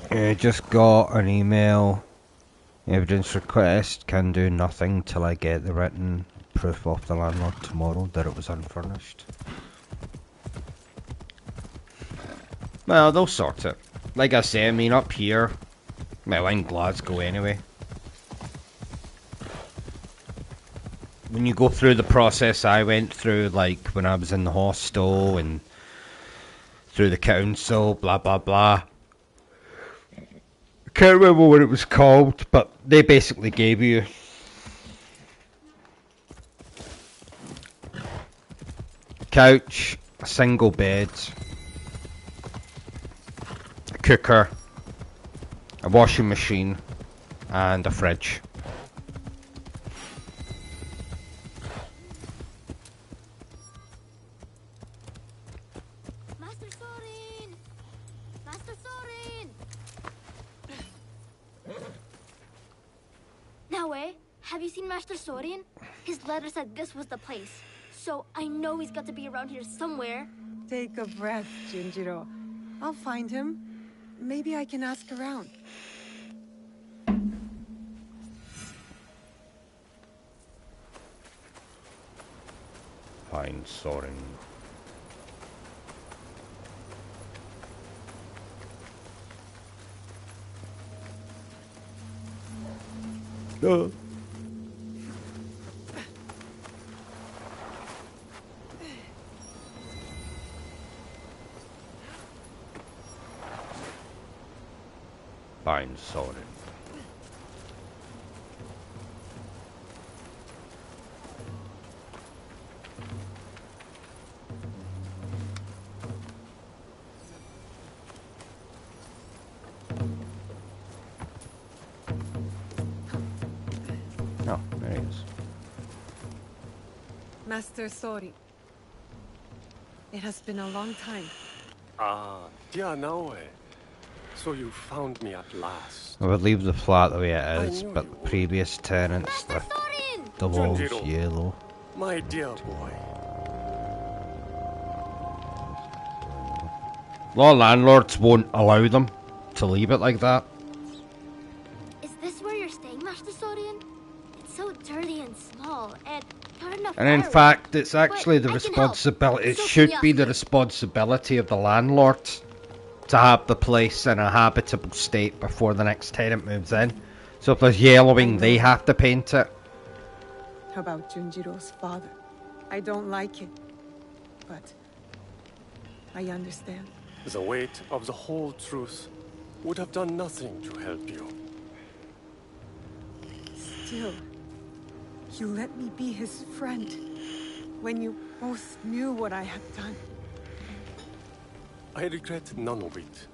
I just got an email. Evidence request. Can do nothing till I get the written proof off the landlord tomorrow that it was unfurnished. Well, they'll sort it. Like I say, I mean, up here, well, in Glasgow anyway, when you go through the process I went through, like when I was in the hostel and through the council, blah blah blah. I can't remember what it was called, but they basically gave you a couch, a single bed, a cooker, a washing machine, and a fridge. Master Sorin! Master Sorin! Now, have you seen Master Sorin? His letter said this was the place. So I know he's got to be around here somewhere. Take a breath, Jinjiro. I'll find him. Maybe I can ask around. Find Soren. Find Soren. Master Sori. It has been a long time. Ah, dear Naoe. So you found me at last. I would leave the flat the way it I is, knew but you the would. previous tenants, Master Sorin! the walls Junjiro. yellow. My dear boy. Law landlords won't allow them to leave it like that. Is this where you're staying, Master Sorin? It's so dirty and small, and not enough And in firewood. fact, it's actually the But I can help. responsibility, it So should can be the Yasuke. responsibility of the landlord to have the place in a habitable state before the next tenant moves in. So if there's yellowing, they have to paint it. How about Junjiro's father? I don't like it, but I understand. The weight of the whole truth would have done nothing to help you. Still, you let me be his friend when you both knew what I had done. I regret none of it.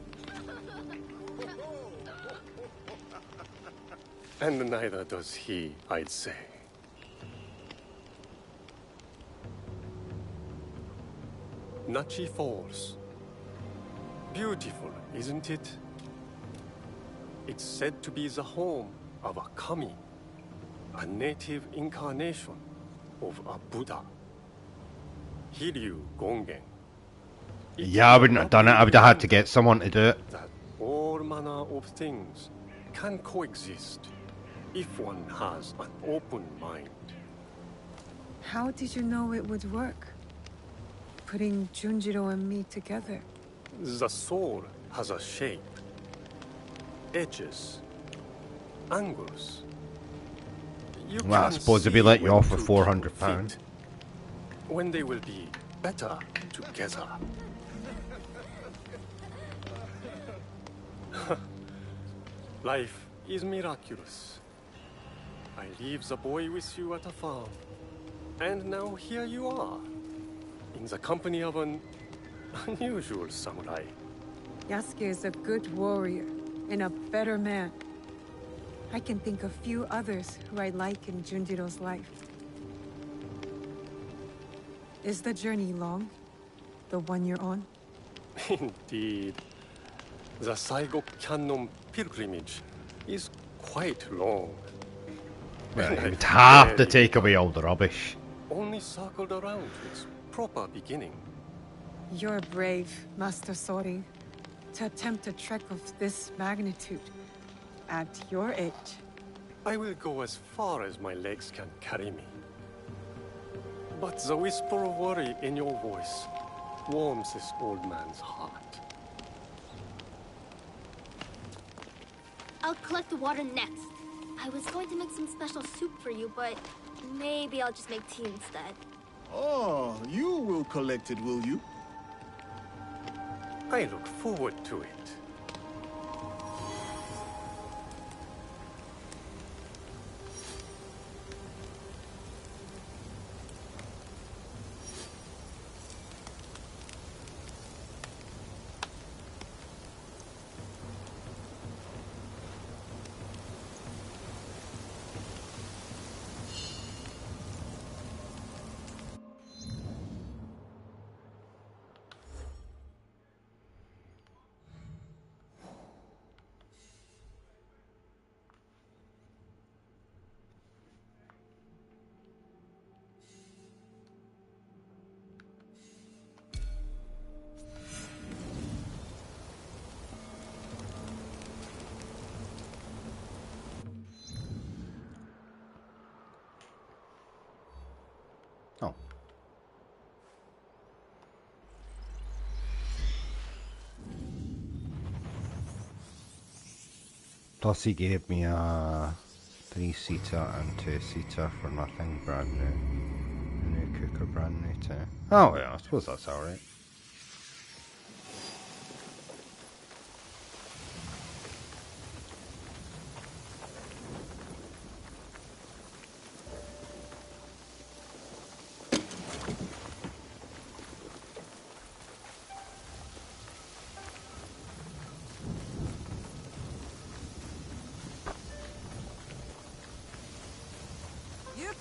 And neither does he, I'd say. Nachi Falls. Beautiful, isn't it? It's said to be the home of a kami, a native incarnation of a Buddha. Hiryu Gongen. Yeah, I wouldn't have done it. I would have had to get someone to do it. That all manner of things can coexist if one has an open mind. How did you know it would work? Putting Junjiro and me together. The soul has a shape, edges, angles. You Well, I can suppose if see he let you when off for two £400. people fit, when they will be better together. Life is miraculous. I leave the boy with you at a farm, and now here you are, in the company of an unusual samurai. Yasuke is a good warrior and a better man. I can think of few others who I like in Junjiro's life. Is the journey long? The one you're on? Indeed. The Saigo Cannon pilgrimage is quite long. Well, And you'd I have to take away all the rubbish. only circled around to its proper beginning. You're brave, Master Sori, to attempt a trek of this magnitude at your age. I will go as far as my legs can carry me. But the whisper of worry in your voice warms this old man's heart. I'll collect the water next. I was going to make some special soup for you, but maybe I'll just make tea instead. Oh, you will collect it, will you? I look forward to it. Oh. Plus he gave me a 3-seater and 2-seater for nothing, brand new. A new cooker, brand new too. Oh yeah, I suppose that's alright.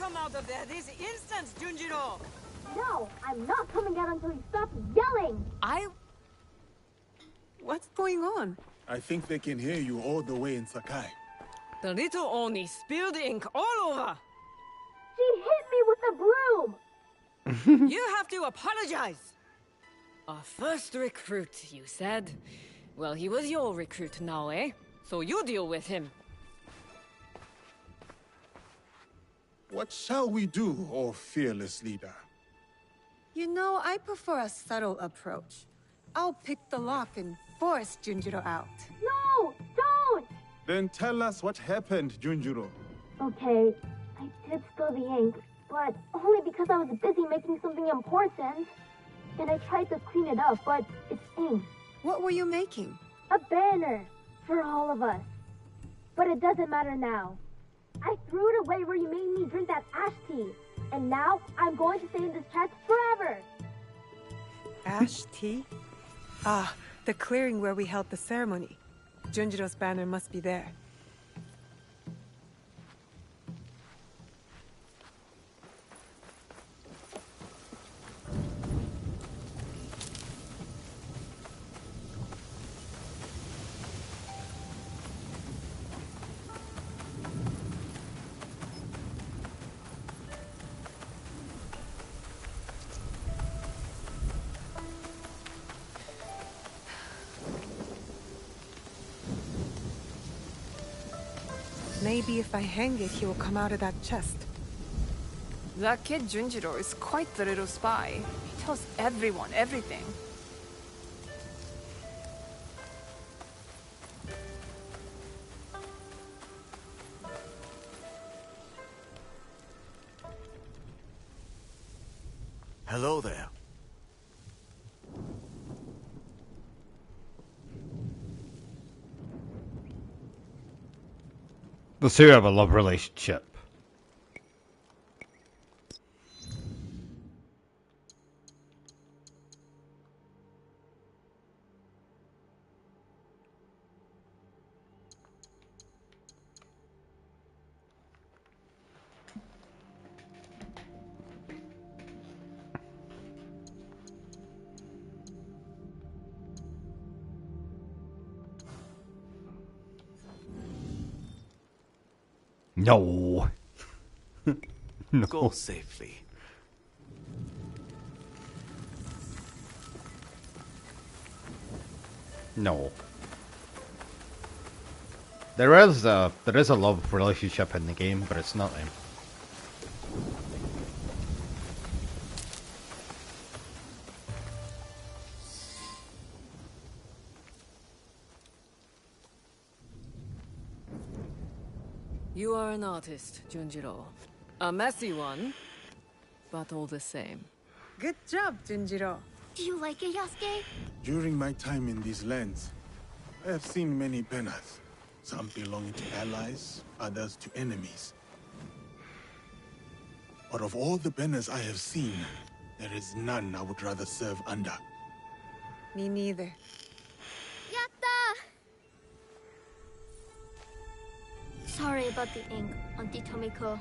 come out of there this instant, Junjiro! No, I'm not coming out until he stops yelling! What's going on? I think they can hear you all the way in Sakai. The little Oni spilled ink all over! She hit me with a broom! You have to apologize! Our first recruit, you said? Well, he was your recruit now, eh? So you deal with him. What shall we do, O fearless leader? You know, I prefer a subtle approach. I'll pick the lock and force Junjiro out. No! Don't! Then tell us what happened, Junjiro. Okay, I did spill the ink, but only because I was busy making something important. And I tried to clean it up, but it's ink. What were you making? A banner for all of us. But it doesn't matter now. I threw it away where you made me drink that ash tea. And now I'm going to stay in this chest forever. Ash tea? Ah, the clearing where we held the ceremony. Junjiro's banner must be there. Maybe if I hang it, he will come out of that chest. That kid Junjiro is quite the little spy. He tells everyone everything. Hello there. The two have a love relationship. No. No. Go safely. No. There is a love relationship in the game, but it's not them. You are an artist, Junjiro. A messy one, but all the same. Good job, Junjiro. Do you like it, Yasuke? During my time in these lands, I have seen many banners. Some belonging to allies, others to enemies. But of all the banners I have seen, there is none I would rather serve under. Me neither. Yatta! Sorry about the ink, Auntie Tomiko.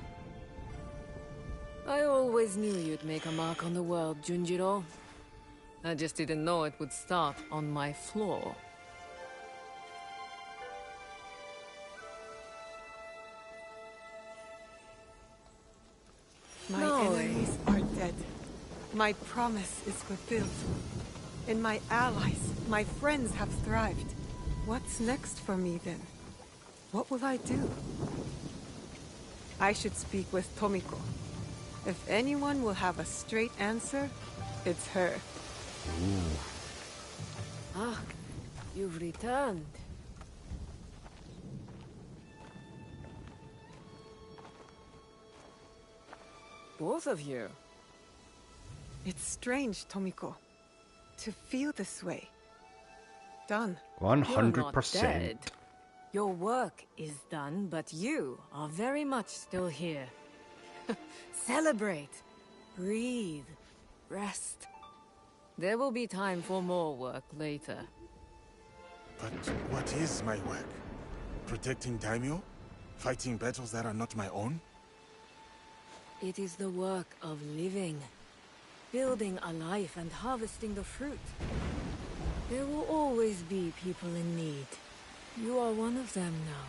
I always knew you'd make a mark on the world, Junjiro. I just didn't know it would start on my floor. My enemies are dead. My promise is fulfilled. And my allies, my friends have thrived. What's next for me then? What will I do? I should speak with Tomiko. If anyone will have a straight answer, it's her. Ooh. Ah, you've returned. Both of you. It's strange, Tomiko, to feel this way. Done. 100%. Your work is done, but you are very much still here. Celebrate. Breathe. Rest. There will be time for more work later. But what is my work? Protecting daimyo? Fighting battles that are not my own? It is the work of living. Building a life and harvesting the fruit. There will always be people in need. You are one of them now.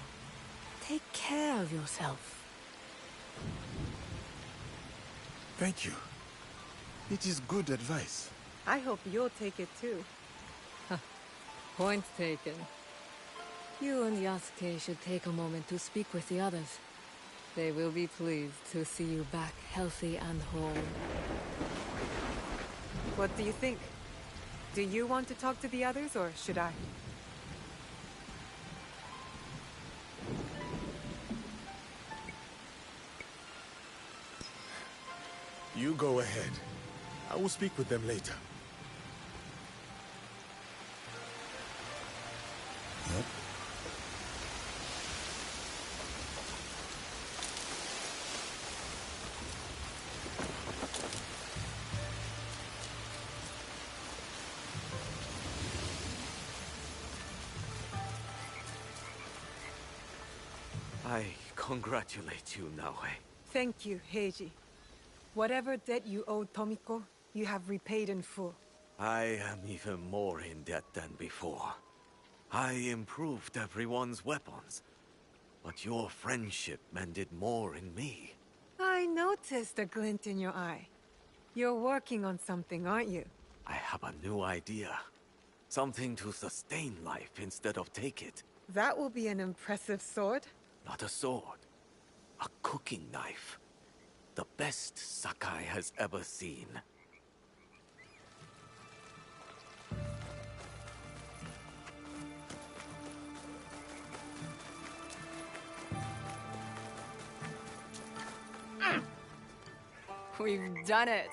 Take care of yourself. Thank you. It is good advice. I hope you'll take it too. Point taken. You and Yasuke should take a moment to speak with the others. They will be pleased to see you back healthy and whole. What do you think? Do you want to talk to the others, or should I? You go ahead. I will speak with them later. Yep. I congratulate you, Naoe. Thank you, Heiji. Whatever debt you owed Tomiko, you have repaid in full. I am even more in debt than before. I improved everyone's weapons, but your friendship mended more in me. I noticed a glint in your eye. You're working on something, aren't you? I have a new idea. Something to sustain life instead of take it. That will be an impressive sword. Not a sword. A cooking knife. The best Sakai has ever seen. We've done it.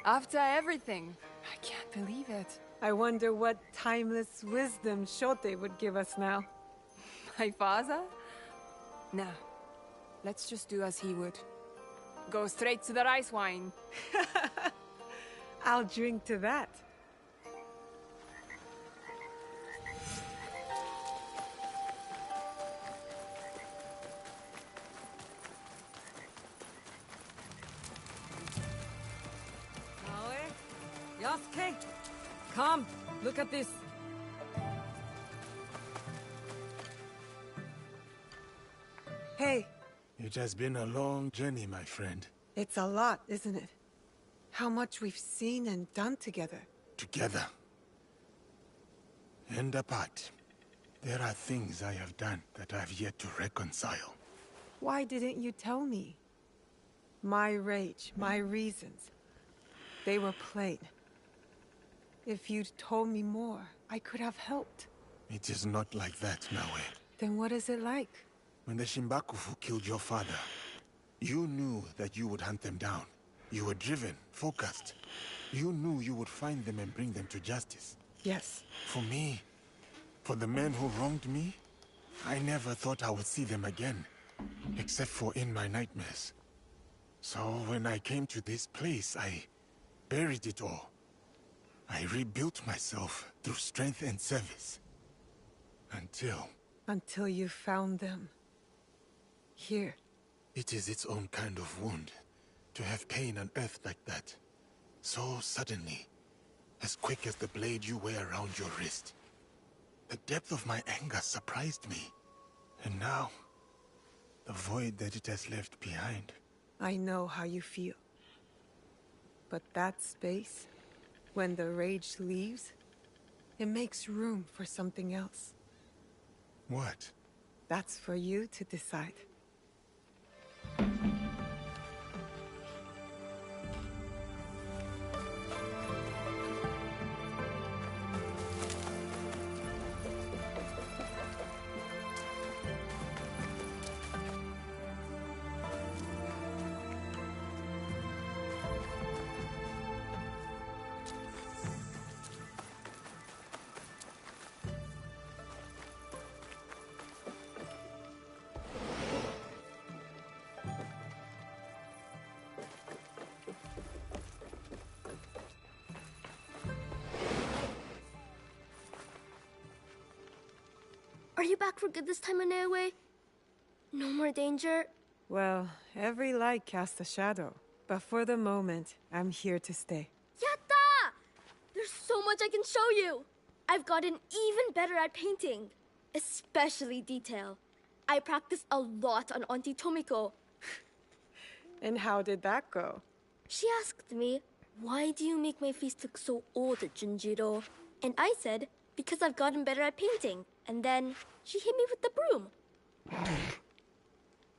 After everything. I can't believe it. I wonder what timeless wisdom Shote would give us now. My father? Nah. Let's just do as he would. Go straight to the rice wine. I'll drink to that. Yasuke, come, look at this. Hey. It has been a long journey, my friend. It's a lot, isn't it? How much we've seen and done together. Together. And apart. There are things I have done that I've yet to reconcile. Why didn't you tell me? My rage, my reasons. They were plain. If you'd told me more, I could have helped. It is not like that, Naoe. Then what is it like? When the Shimbakufu killed your father, you knew that you would hunt them down. You were driven, focused. You knew you would find them and bring them to justice. Yes. For me, for the men who wronged me, I never thought I would see them again, except for in my nightmares. So when I came to this place, I buried it all. I rebuilt myself through strength and service. Until you found them. Here. It is its own kind of wound, to have pain unearthed like that. So suddenly, as quick as the blade you wear around your wrist. The depth of my anger surprised me. And now, the void that it has left behind. I know how you feel. But that space, when the rage leaves, it makes room for something else. What? That's for you to decide. Are you back for good this time, Inoue? No more danger? Well, every light casts a shadow. But for the moment, I'm here to stay. Yatta! There's so much I can show you! I've gotten even better at painting, especially detail. I practiced a lot on Auntie Tomiko. And how did that go? She asked me, "Why do you make my face look so old, Junjiro?" And I said, "Because I've gotten better at painting." And then she hit me with the broom.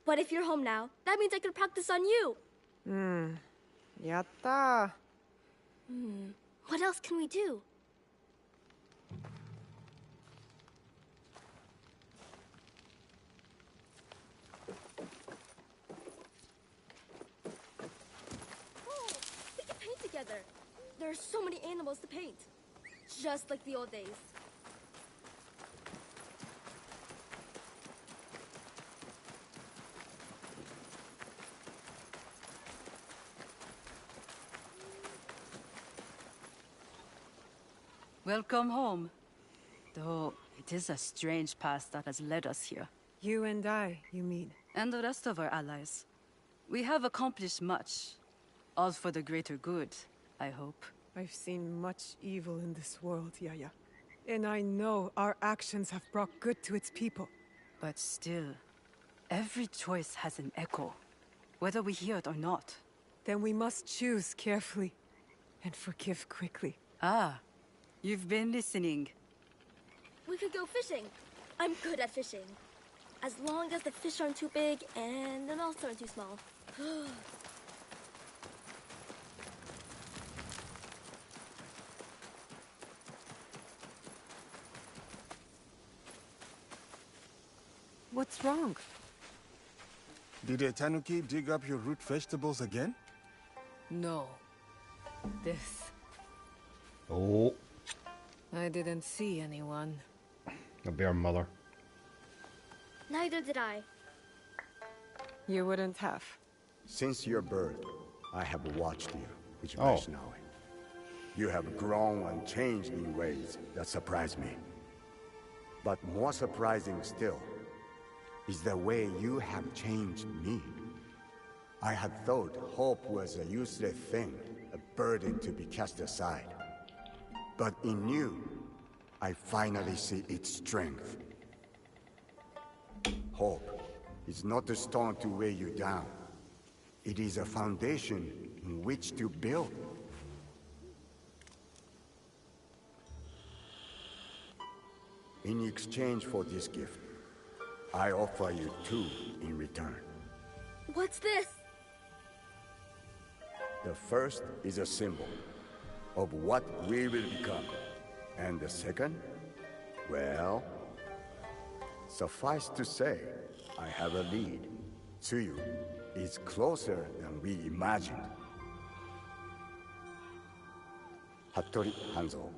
But if you're home now, that means I can practice on you. Yatta. What else can we do? Oh, we can paint together. There are so many animals to paint. Just like the old days. Welcome home. Though it is a strange past that has led us here. You and I, you mean? And the rest of our allies. We have accomplished much. All for the greater good, I hope. I've seen much evil in this world, Yaya. And I know our actions have brought good to its people. But still, every choice has an echo, whether we hear it or not. Then we must choose carefully and forgive quickly. Ah, you've been listening. We could go fishing. I'm good at fishing. As long as the fish aren't too big and the mouths aren't too small. What's wrong? Did a tanuki dig up your root vegetables again? No. This. Oh, I didn't see anyone. that'll be our mother. Neither did I. You wouldn't have. Since your birth, I have watched you, which Oh. Vaishnavi. You have grown and changed in ways that surprise me. But more surprising still is the way you have changed me. I had thought hope was a useless thing, a burden to be cast aside. But in you, I finally see its strength. Hope is not a stone to weigh you down. It is a foundation in which to build. In exchange for this gift, I offer you two in return. What's this? The first is a symbol of what we will become. And the second, well, suffice to say, I have a lead. Tsuyu is closer than we imagined. Hattori Hanzo.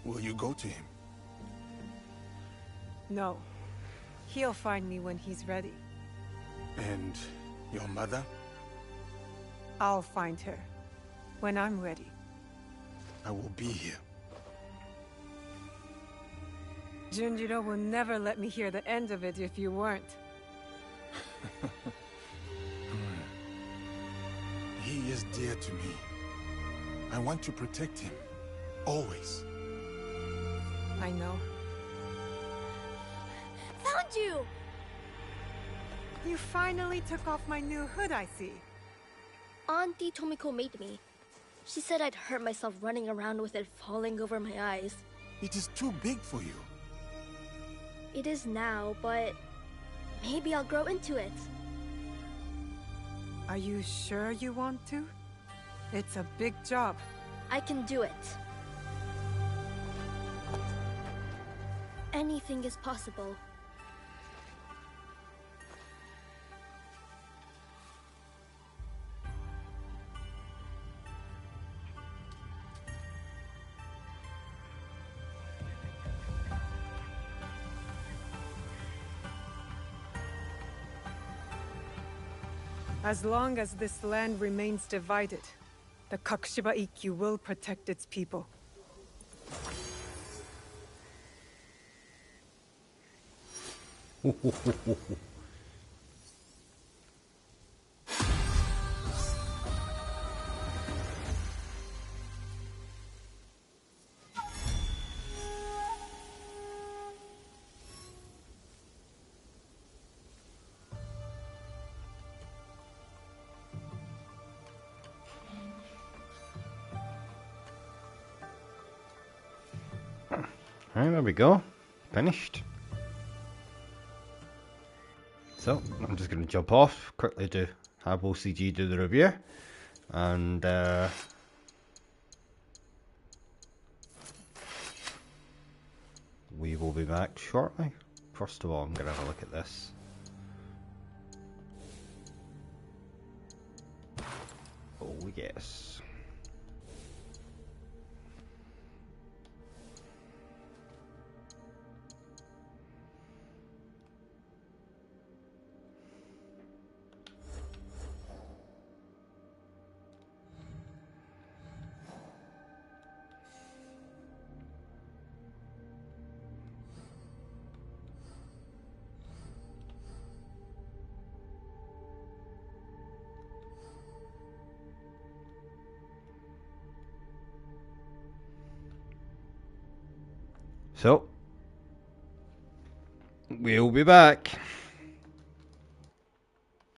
Will you go to him? No. He'll find me when he's ready. And your mother? I'll find her when I'm ready. I will be here. Junjiro will never let me hear the end of it if you weren't. He is dear to me. I want to protect him. Always. I know. Found you! You finally took off my new hood, I see. Auntie Tomiko made me. She said I'd hurt myself running around with it falling over my eyes. It is too big for you. It is now, but maybe I'll grow into it. Are you sure you want to? It's a big job. I can do it. Anything is possible. As long as this land remains divided, the Kakushiba Ikkyu will protect its people. Alright, there we go. Finished. So, I'm just going to jump off, quickly have OCG do the review, and we will be back shortly. First of all, I'm going to have a look at this. Oh yes. So, we'll be back.